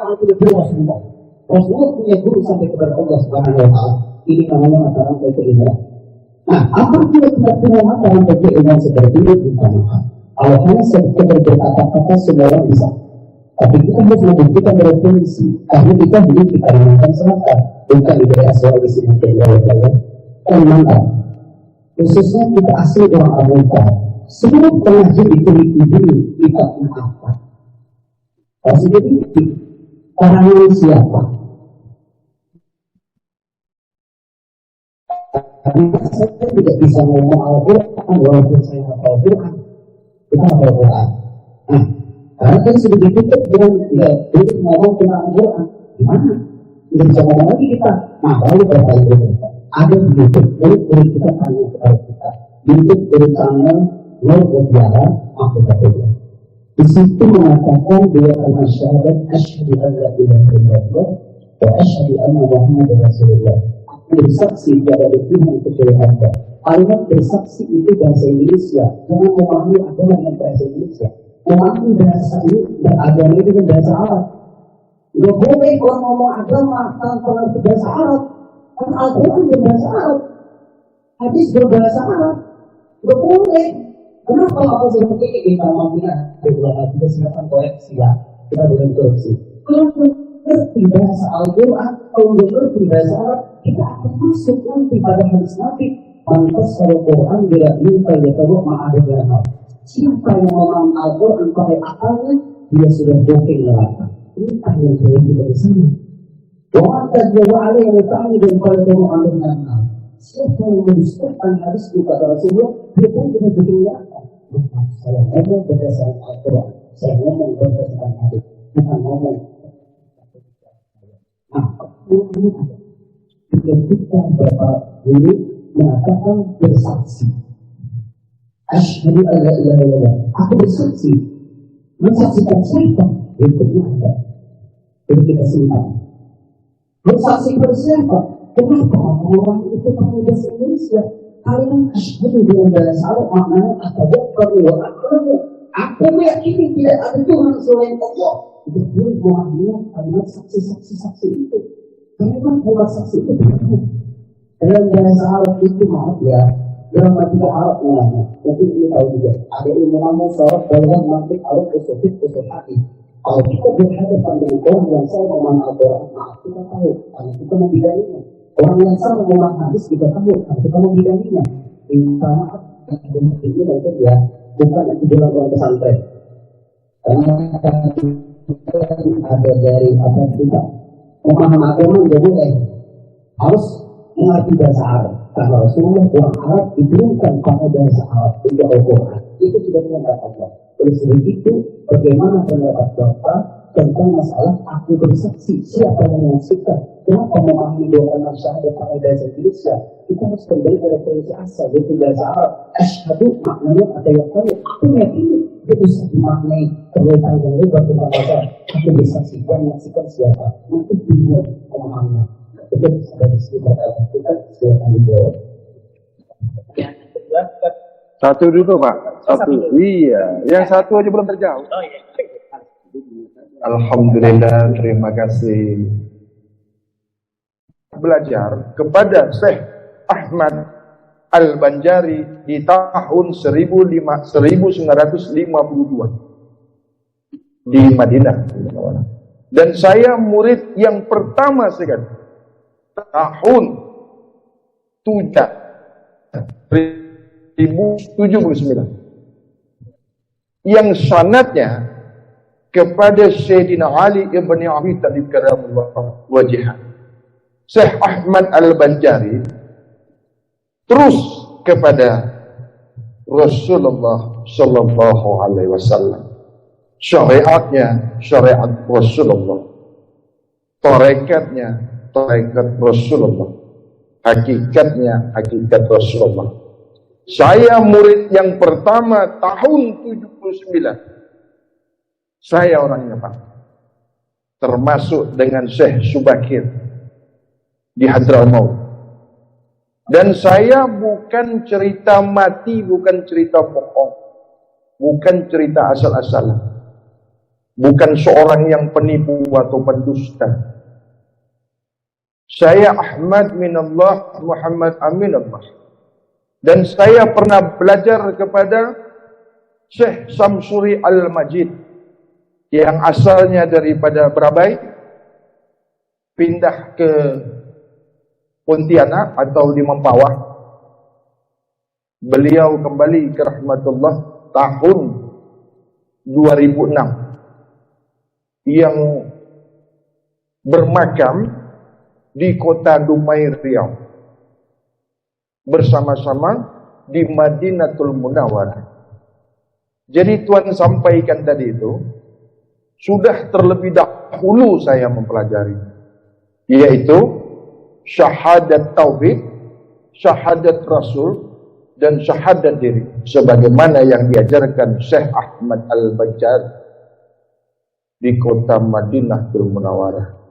Rasulullah punya guru sampai kepada Allah Subhanahu wa Ta'ala. Ini namanya mataran keilmuan. Nah, apabila kita punya mataran keilmuan seperti itu, bukan kalau hanya sekedar berkata-kata semua orang bisa. Tapi kita harus membuktikan referensi. Karena kita hidup di Kalimantan Selatan, bukan di daerah Sulawesi Kalimantan. Khususnya kita asli orang Amerika. Semua pengajar diteliti dulu kita apa. Harus diteliti orangnya siapa. Karena saya tidak bisa ngomong Al-Quran walaupun saya hafal Al-Quran. Kita hafal Al-Quran. Nah, karena kan sudah ditutup dengan tidak ngomong tentang Al-Quran. Gimana? Tidak bisa ngomong lagi kita. Nah, baru berkali kita. Ada di YouTube, dari kita tanya kepada kita. YouTube dari channel Nur Mutiara Afrika Timur. Di situ mengatakan dia akan syahadat asyhadu an la ilaha illallah wa asyhadu anna Muhammadar Rasulullah. Bersaksi pada Tuhan kecuali Anda. Kalimat bersaksi itu bahasa Indonesia. Jangan memahami agama dengan bahasa Indonesia. Memahami bahasa ini beragama itu dengan bahasa Arab. Tidak boleh orang ngomong agama tanpa bahasa Arab. Karena Al-Quran berbahasa Arab, hadis berbahasa Arab. Tidak boleh. Kenapa kalau seperti ini kita mampunya? Kita silakan koreksi ya. Kita boleh koreksi. Kalau mengerti bahasa Al-Quran, kalau mengerti bahasa Arab, kita akan masuk nanti pada hadis Nabi. Mantas Al-Quran bila minta ya tahu ma'ada dengan hal. Siapa yang memahami Al-Quran pakai akalnya, dia sudah booking neraka. Ini yang terjadi bersama. Wa'ata jawa alaih yang utami dan pada kamu alaih dengan siapa yang mendiskusikan hadis kepada Rasulullah, dia pun benar-benar neraka. Saya ngomong berdasarkan Al-Quran, saya ngomong berdasarkan hadis, bukan ngomong. Nah, ini ada. Ketika Bapak Guru mengatakan bersaksi, asyhadu an la ilaha illallah, aku bersaksi. Mensaksikan siapa? Berikutnya ada. Jadi kita simpan. Bersaksi pada siapa? Kenapa orang itu pakai bahasa Indonesia? Kalian asyhadu dengan bahasa Arab maknanya aku meyakini tidak ada Tuhan selain Allah. Itu pun maknanya kalimat saksi-saksi itu. Kalimat saksi itu benar. Dalam bahasa Arab itu maaf ya, gramatika Arab namanya. Mungkin ini tahu juga. Ada ilmu namun syarat dalam mantik Arab usul hati. Kalau kita berhadapan dengan orang yang salah memahami Al-Quran, maaf kita tahu, karena kita membidaninya. Orang yang salah memahami hadis kita tahu, karena kita membidaninya. Minta maaf, ini itu dia bukan itu dalam orang pesantren. Karena ada dari apa kita memahami agama tidak boleh, harus mengerti bahasa Arab. Karena Rasulullah orang Arab diberikan pada bahasa Arab untuk Al-Quran. Itu sudah mengatakan. Oleh sebab itu, bagaimana pendapat Bapak tentang masalah aku bersaksi siapa yang menyaksikan? Kenapa memahami doa syahadat pakai bahasa Indonesia? Kita harus kembali pada prinsip asal, yaitu bahasa Arab. Asyhadu maknanya ada yang tahu. Aku yakini itu bisa dimaknai terletak yang lebar tentang bahasa. Aku bersaksi dan menyaksikan siapa? Untuk dibuat pemahamannya. Itu dari sekitar kita silakan dijawab. Satu dulu Pak. Satu. Iya. Yang satu aja belum terjawab. Alhamdulillah, terima kasih. Belajar kepada Syekh Ahmad Al-Banjari di tahun 1952 di Madinah. Dan saya murid yang pertama sekali tahun 1979 yang sanadnya kepada Sayyidina Ali ibn Abi Thalib karamallahu wajhah. Syekh Ahmad Al-Banjari terus kepada Rasulullah sallallahu alaihi wasallam. Syariatnya syariat Rasulullah, tarekatnya tarekat Rasulullah, hakikatnya hakikat Rasulullah. Saya murid yang pertama tahun 79. Saya orangnya Pak, termasuk dengan Syekh Subakir di Hadramaut. Dan saya bukan cerita mati, bukan cerita bohong, bukan cerita asal-asalan, bukan seorang yang penipu atau pendusta. Saya Ahmad minallah, Muhammad aminallah. Dan saya pernah belajar kepada Syekh Samsuri Al-Majid yang asalnya daripada Berabai, pindah ke Pontianak atau di Mempawah. Beliau kembali ke rahmatullah tahun 2006 yang bermakam di kota Dumai, Riau, bersama-sama di Madinatul Munawwarah. Jadi Tuan sampaikan tadi itu sudah terlebih dahulu saya mempelajari, yaitu syahadat tauhid, syahadat Rasul, dan syahadat diri, sebagaimana yang diajarkan Syekh Ahmad Al-Banjari di kota Madinatul Munawwarah.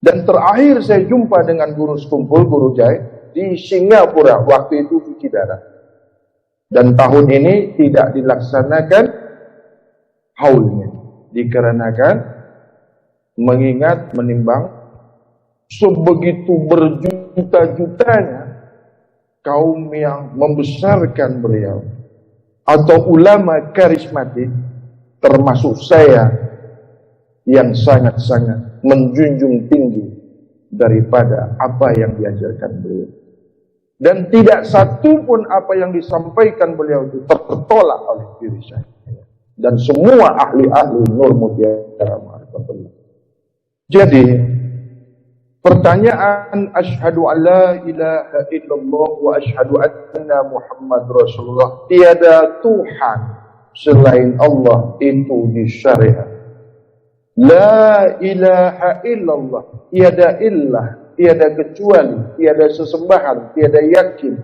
Dan terakhir saya jumpa dengan guru sekumpul, Guru Jai, di Singapura, waktu itu cuci darah. Dan tahun ini tidak dilaksanakan haulnya, dikarenakan mengingat, menimbang sebegitu berjuta-jutanya kaum yang membesarkan beliau atau ulama karismatik, termasuk saya yang sangat-sangat menjunjung tinggi daripada apa yang diajarkan beliau. Dan tidak satu pun apa yang disampaikan beliau itu tertolak oleh diri saya dan semua ahli-ahli Nur Mutiara Ma'rifatullah. Jadi pertanyaan asyhadu an la ilaha illallah wa asyhadu anna Muhammad Rasulullah, tiada Tuhan selain Allah itu disyariat. La ilaha illallah, tiada illah, tiada kecuali, tiada sesembahan, tiada yakin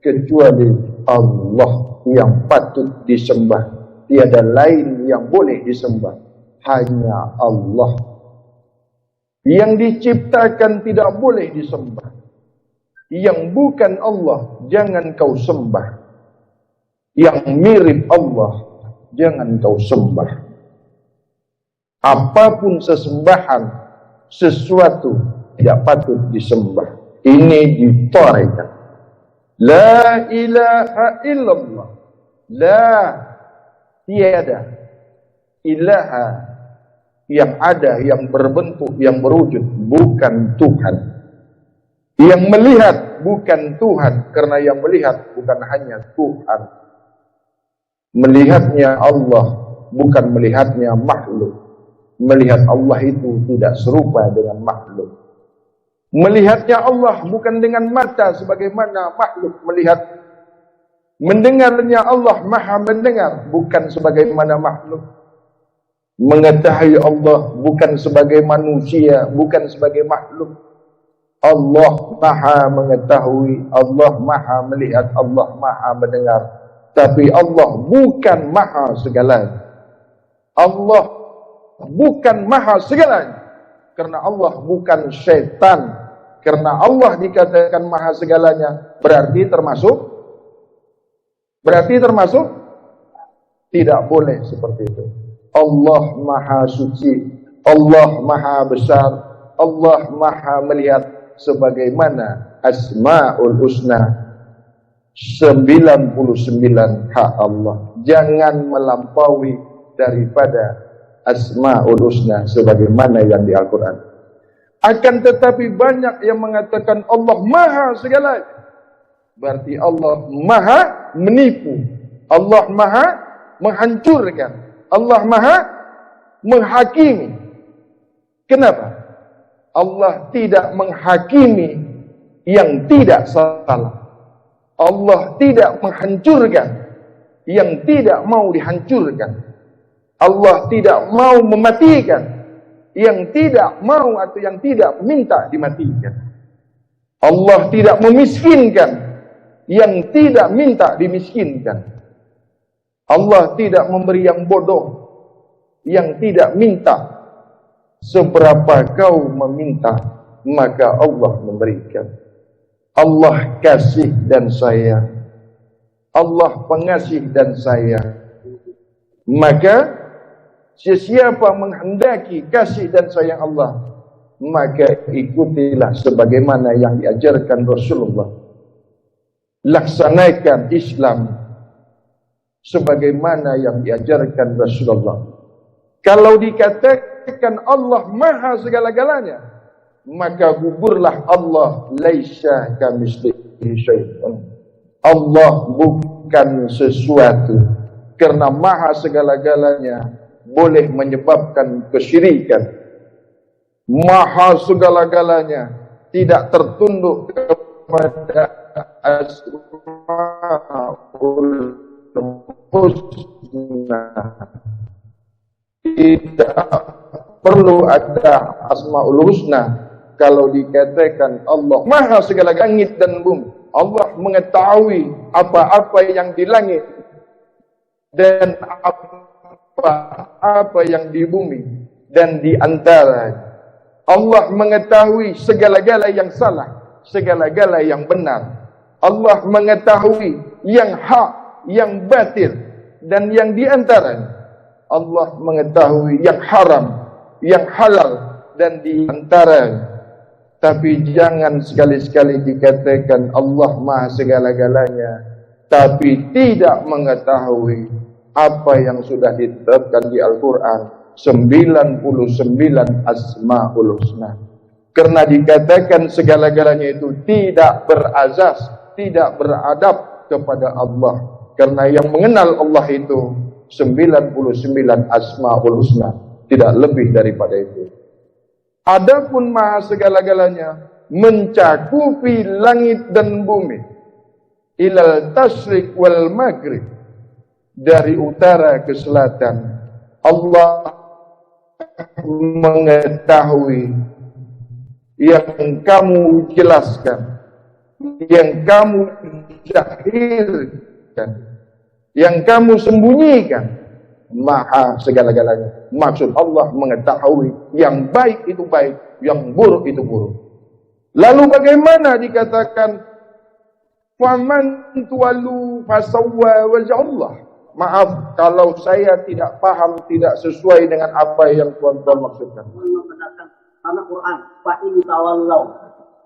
kecuali Allah yang patut disembah, tiada lain yang boleh disembah, hanya Allah. Yang diciptakan tidak boleh disembah, yang bukan Allah jangan kau sembah, yang mirip Allah jangan kau sembah. Apapun sesembahan, sesuatu tidak patut disembah. Ini ditarekat. La ilaha illallah. La, tiada. ilaha, yang ada, yang berbentuk, yang berwujud, bukan Tuhan. Yang melihat bukan Tuhan, karena yang melihat bukan hanya Tuhan. Melihatnya Allah, bukan melihatnya makhluk. Melihat Allah itu tidak serupa dengan makhluk. Melihatnya Allah bukan dengan mata sebagaimana makhluk melihat. Mendengarnya Allah maha mendengar, bukan sebagaimana makhluk. Mengetahui Allah bukan sebagai manusia, bukan sebagai makhluk. Allah maha mengetahui, Allah maha melihat, Allah maha mendengar. Tapi Allah bukan maha segalanya. Allah bukan maha segalanya. Karena Allah bukan syaitan. Karena Allah dikatakan maha segalanya, berarti termasuk tidak boleh seperti itu. Allah maha suci, Allah maha besar, Allah maha melihat, sebagaimana Asmaul Husna 99 hak Allah. Jangan melampaui daripada Asmaul Husna sebagaimana yang di Al-Quran. Akan tetapi banyak yang mengatakan Allah maha segalanya, berarti Allah maha menipu, Allah maha menghancurkan, Allah maha menghakimi. Kenapa? Allah tidak menghakimi yang tidak salah. Allah tidak menghancurkan yang tidak mau dihancurkan. Allah tidak mau mematikan yang tidak mau atau yang tidak minta dimatikan. Allah tidak memiskinkan yang tidak minta dimiskinkan. Allah tidak memberi yang bodoh yang tidak minta. Seberapa kau meminta, maka Allah memberikan. Allah kasih dan sayang, Allah pengasih dan sayang. Maka sesiapa menghendaki kasih dan sayang Allah, maka ikutilah sebagaimana yang diajarkan Rasulullah. Laksanakan Islam sebagaimana yang diajarkan Rasulullah. Kalau dikatakan Allah maha segala-galanya, maka gugurlah Allah laisa kamitslihi syai'un. Allah bukan sesuatu, karena maha segala-galanya boleh menyebabkan kesyirikan. Maha segala-galanya tidak tertunduk kepada Asmaul Husna. Tidak perlu ada Asmaul Husna kalau dikatakan Allah maha segala langit dan bumi. Allah mengetahui apa-apa yang di langit dan apa yang di bumi dan di antara. Allah mengetahui segala-gala yang salah, segala-gala yang benar. Allah mengetahui yang hak, yang batil, dan yang di antara. Allah mengetahui yang haram, yang halal, dan di antara. Tapi jangan sekali-sekali dikatakan Allah maha segala-galanya, tapi tidak mengetahui apa yang sudah ditetapkan di Al-Quran, 99 Asmaul Husna. Karena dikatakan segala-galanya itu tidak berazas, tidak beradab kepada Allah. Karena yang mengenal Allah itu 99 Asmaul Husna, tidak lebih daripada itu. Adapun maha segala-galanya mencakupi langit dan bumi, ilal tasyrik wal maghrib, dari utara ke selatan. Allah mengetahui yang kamu jelaskan, yang kamu zahirkan, yang kamu sembunyikan. Maha segala-galanya. Maksud Allah mengetahui yang baik itu baik, yang buruk itu buruk. Lalu bagaimana dikatakan faman tuwalu fasawwa wajhullah? Maaf kalau saya tidak paham, tidak sesuai dengan apa yang tuan-tuan maksudkan. Karena Quran, fa in tawallau.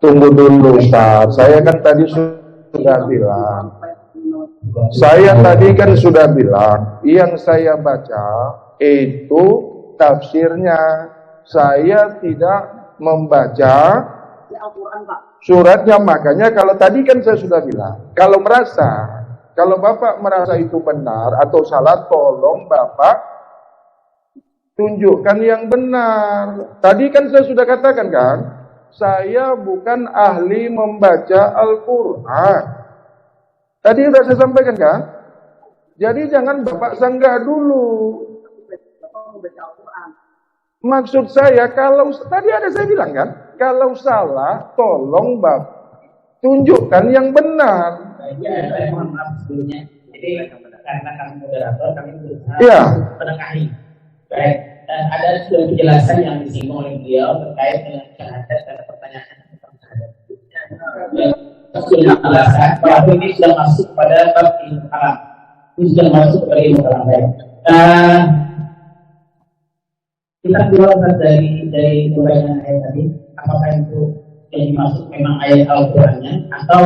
Tunggu dulu Ustaz, saya kan tadi sudah bilang Saya tadi kan sudah bilang, yang saya baca itu tafsirnya. Saya tidak membaca suratnya. Makanya kalau tadi kan saya sudah bilang, kalau Bapak merasa itu benar atau salah, tolong Bapak tunjukkan yang benar. Tadi kan saya sudah katakan kan, saya bukan ahli membaca Al-Quran. Tadi sudah saya sampaikan kan? Jadi jangan Bapak sanggah dulu. Maksud saya, kalau tadi ada saya bilang kan, kalau salah, tolong Bapak tunjukkan yang benar. Saya mohon maaf sebelumnya. Jadi karena kami moderator, kami berusaha menengahi. Baik, ada sudah penjelasan yang disinggung oleh beliau terkait dengan syahadat dan pertanyaan tentang syahadat. Sudah dijelaskan bahwa ini sudah masuk pada bab ilmu kalam. Ini sudah masuk pada ilmu kalam. Kita keluar dari uraian ayat tadi, apakah itu yang dimaksud memang ayat Al-Qurannya atau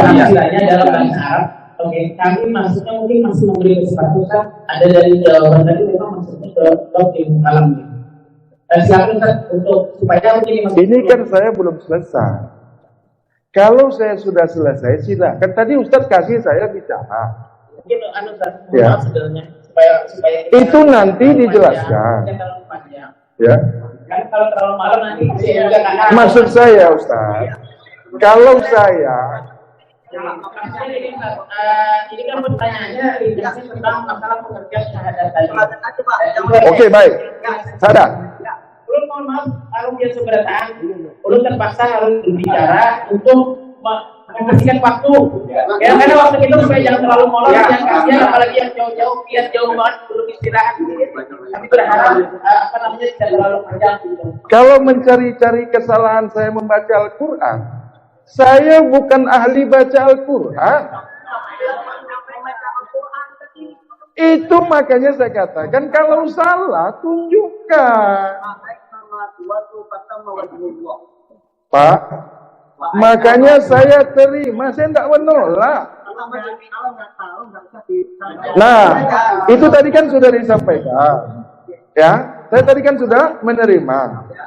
istilahnya dalam bahasa Arab? Oke, kami maksudnya mungkin masih memberi kesempatan. Ada dari jawaban tadi memang maksudnya ke ilmu kalam. Silakan untuk supaya mungkin ini kan saya belum selesai. Kalau saya sudah selesai, silakan. Tadi Ustadz kasih saya bicara. Mungkin Ustadz sebenarnya supaya itu nanti dijelaskan. Ya. Kan kalau terlalu malam nanti maksud saya Ustadz, kalau saya ini kan pertanyaannya dijelasin tentang masalah pengertian syahadat tadi. Oke, baik. Sadar. Ulun mohon maaf, kalau dia keberatan, ulun terpaksa harus berbicara untuk membersihkan waktu. Ya, karena waktu kita supaya jangan terlalu molor, yang kasihan apalagi yang jauh-jauh, lihat jauh banget belum istirahat. Tapi berharap tidak terlalu panjang. Kalau mencari-cari kesalahan saya membaca Al-Quran, saya bukan ahli baca Al-Quran. Itu makanya saya katakan kalau salah tunjukkan. Pak, makanya saya terima, saya tidak menolak. Nah, itu tadi kan sudah disampaikan. Ya, saya tadi kan sudah menerima.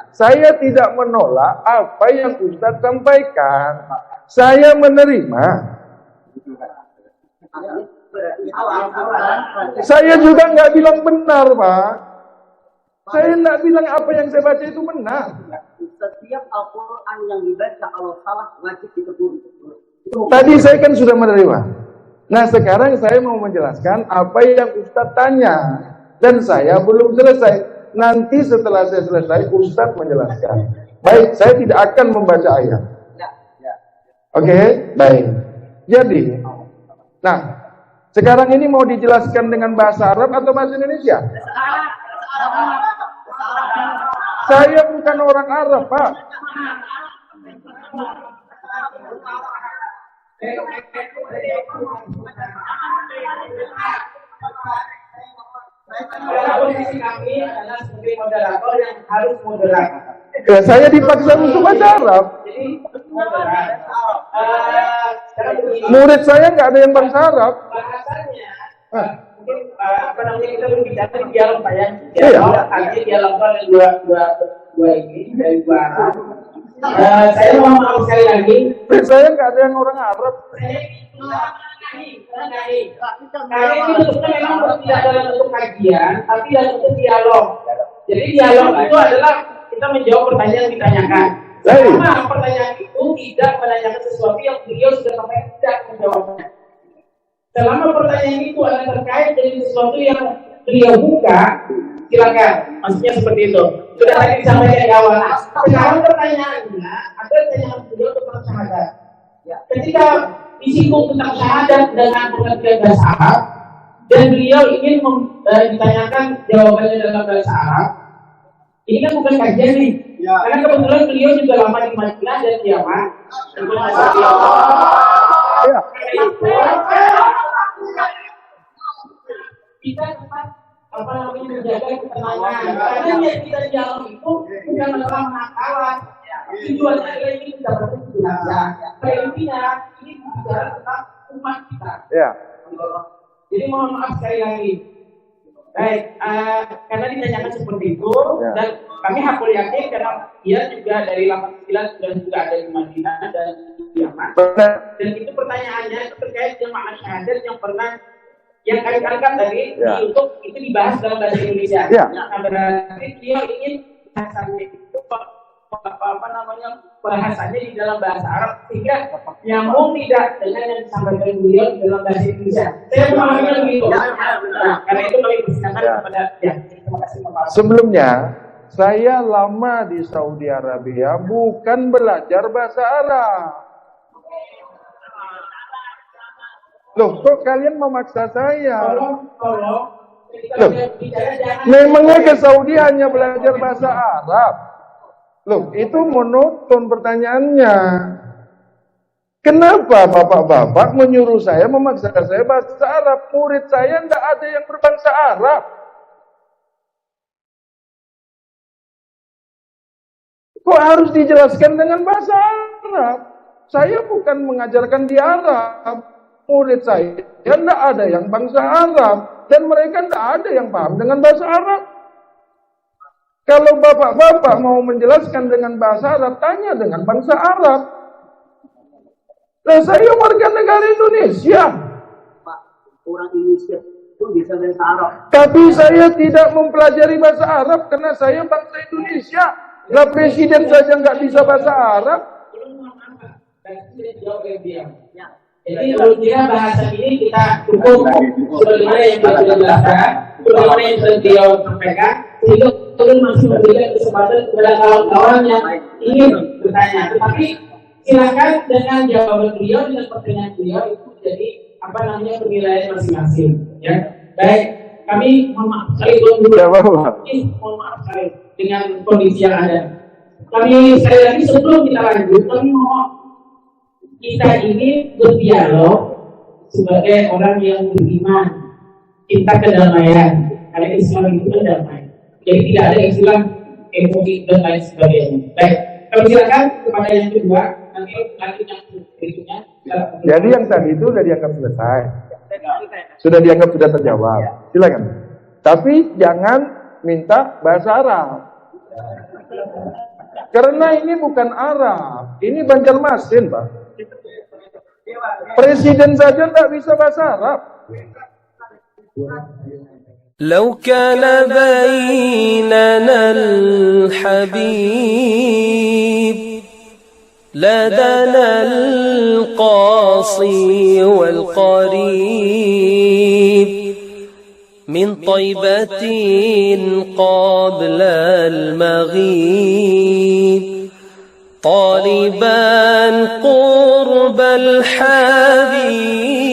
Saya tidak menolak apa yang Ustadz sampaikan. Saya menerima. Saya juga nggak bilang benar, Pak. Saya nggak bilang apa yang saya baca itu benar. Setiap Al-Quran yang dibaca kalau salah wajib ditegur. Tadi saya kan sudah menerima. Nah sekarang saya mau menjelaskan apa yang Ustadz tanya. Dan saya belum selesai. Nanti setelah saya selesai, Ustadz menjelaskan. Baik, saya tidak akan membaca ayat. Oke, baik. Jadi, nah, sekarang ini mau dijelaskan dengan bahasa Arab atau bahasa Indonesia? Saya bukan orang Arab, Pak. Posisi kami adalah sebagai moderator yang harus moderat. Ya, saya dipaksa untuk bahasa Arab. Jadi moderat. Murid saya nggak ada yang bahasa Arab. Bahasanya mungkin kita berbicara di dialog Pak ya. Iya. Artinya dialog dari dua ini dari dua arah. Saya mohon maaf sekali lagi. Saya nggak ada yang orang Arab. Karena ini bentuknya memang tidak dalam bentuk kajian, tapi dalam bentuk dialog. Jadi dialog itu adalah kita menjawab pertanyaan yang ditanyakan. Selama pertanyaan itu tidak menanyakan sesuatu yang beliau sudah sampai tidak menjawabnya. Selama pertanyaan itu adalah terkait dengan sesuatu yang beliau buka, silakan. Maksudnya seperti itu. Sudah tadi disampaikan di awal. Sekarang pertanyaannya, ada pertanyaan beliau tentang syahadat. Ketika disinggung tentang syahadat dengan pengertian bahasa Arab, dan beliau ingin ditanyakan jawabannya dalam bahasa Arab, ini kan bukan kajian nih. Karena kebetulan beliau juga lama di Madinah dan di Yaman. Kita tetap menjaga ketenangan. Karena yang kita dialog itu bukan masalah penakalan. Tujuannya adalah ini kita berarti belajar. Intinya ini bicara tentang umat kita. Ya. Jadi mohon maaf sekali lagi. Baik, karena ditanyakan seperti itu, Ya. dan kami hakul yakin karena dia juga dari 89 sudah juga ada di Madinah dan di Yaman. Dan itu pertanyaannya itu terkait jamaah syahadat yang pernah yang kami angkat tadi Ya. di YouTube itu dibahas dalam bahasa Indonesia. Ya. Nah, berarti dia ingin bahasanya itu apa namanya bahasanya di dalam bahasa Arab sehingga nyambung tidak dengan yang disampaikan beliau dalam bahasa Indonesia. Saya memahaminya begitu. Nah, karena itu kami persilakan Ya. kepada ya. Terima kasih Bapak. Sebelumnya, saya lama di Saudi Arabia bukan belajar bahasa Arab. Loh, kok kalian memaksa saya? Kalau Loh, memangnya ke Saudi hanya belajar bahasa Arab? Loh, itu monoton pertanyaannya. Kenapa bapak-bapak menyuruh saya, memaksa saya bahasa Arab? Murid saya tidak ada yang berbangsa Arab. Kok harus dijelaskan dengan bahasa Arab? Saya bukan mengajarkan di Arab. Murid saya tidak ada yang bangsa Arab. Dan mereka tidak ada yang paham dengan bahasa Arab. Kalau bapak-bapak mau menjelaskan dengan bahasa Arab, tanya dengan bangsa Arab. Nah, saya warga negara Indonesia. Pak, orang Indonesia itu bisa bahasa Arab. Tapi saya tidak mempelajari bahasa Arab karena saya bangsa Indonesia. Lah presiden saja nggak bisa bahasa Arab. Jadi menurut dia bahasa ini kita cukup sebagaimana yang sudah dijelaskan, sebagaimana yang sudah beliau sampaikan, sehingga kita masih memberikan kesempatan kepada kawan-kawan yang ingin bertanya. Tetapi silakan dengan jawaban beliau, dengan pertanyaan beliau itu jadi apa namanya penilaian masing-masing. Ya, baik. Kami mohon maaf sekali mohon maaf sekali dengan kondisi yang ada. Kami sekali lagi sebelum kita lanjut, kami mohon kita ini berdialog sebagai orang yang beriman, cinta kedamaian. Karena Islam itu damai. Jadi tidak ada istilah emosi dan lain sebagainya. Baik, kami silakan kepada yang kedua. Nanti yang berikutnya. Jadi yang tadi itu sudah dianggap selesai. Sudah dianggap sudah terjawab. Silakan. Tapi jangan minta bahasa Arab. Karena ini bukan Arab, ini Banjarmasin, Pak. Presiden saja tidak bisa bahasa Arab. لو كان بيننا الحبيب لدنا القاصي والقريب من طيبة قبل المغيب طالبا قرب الحبيب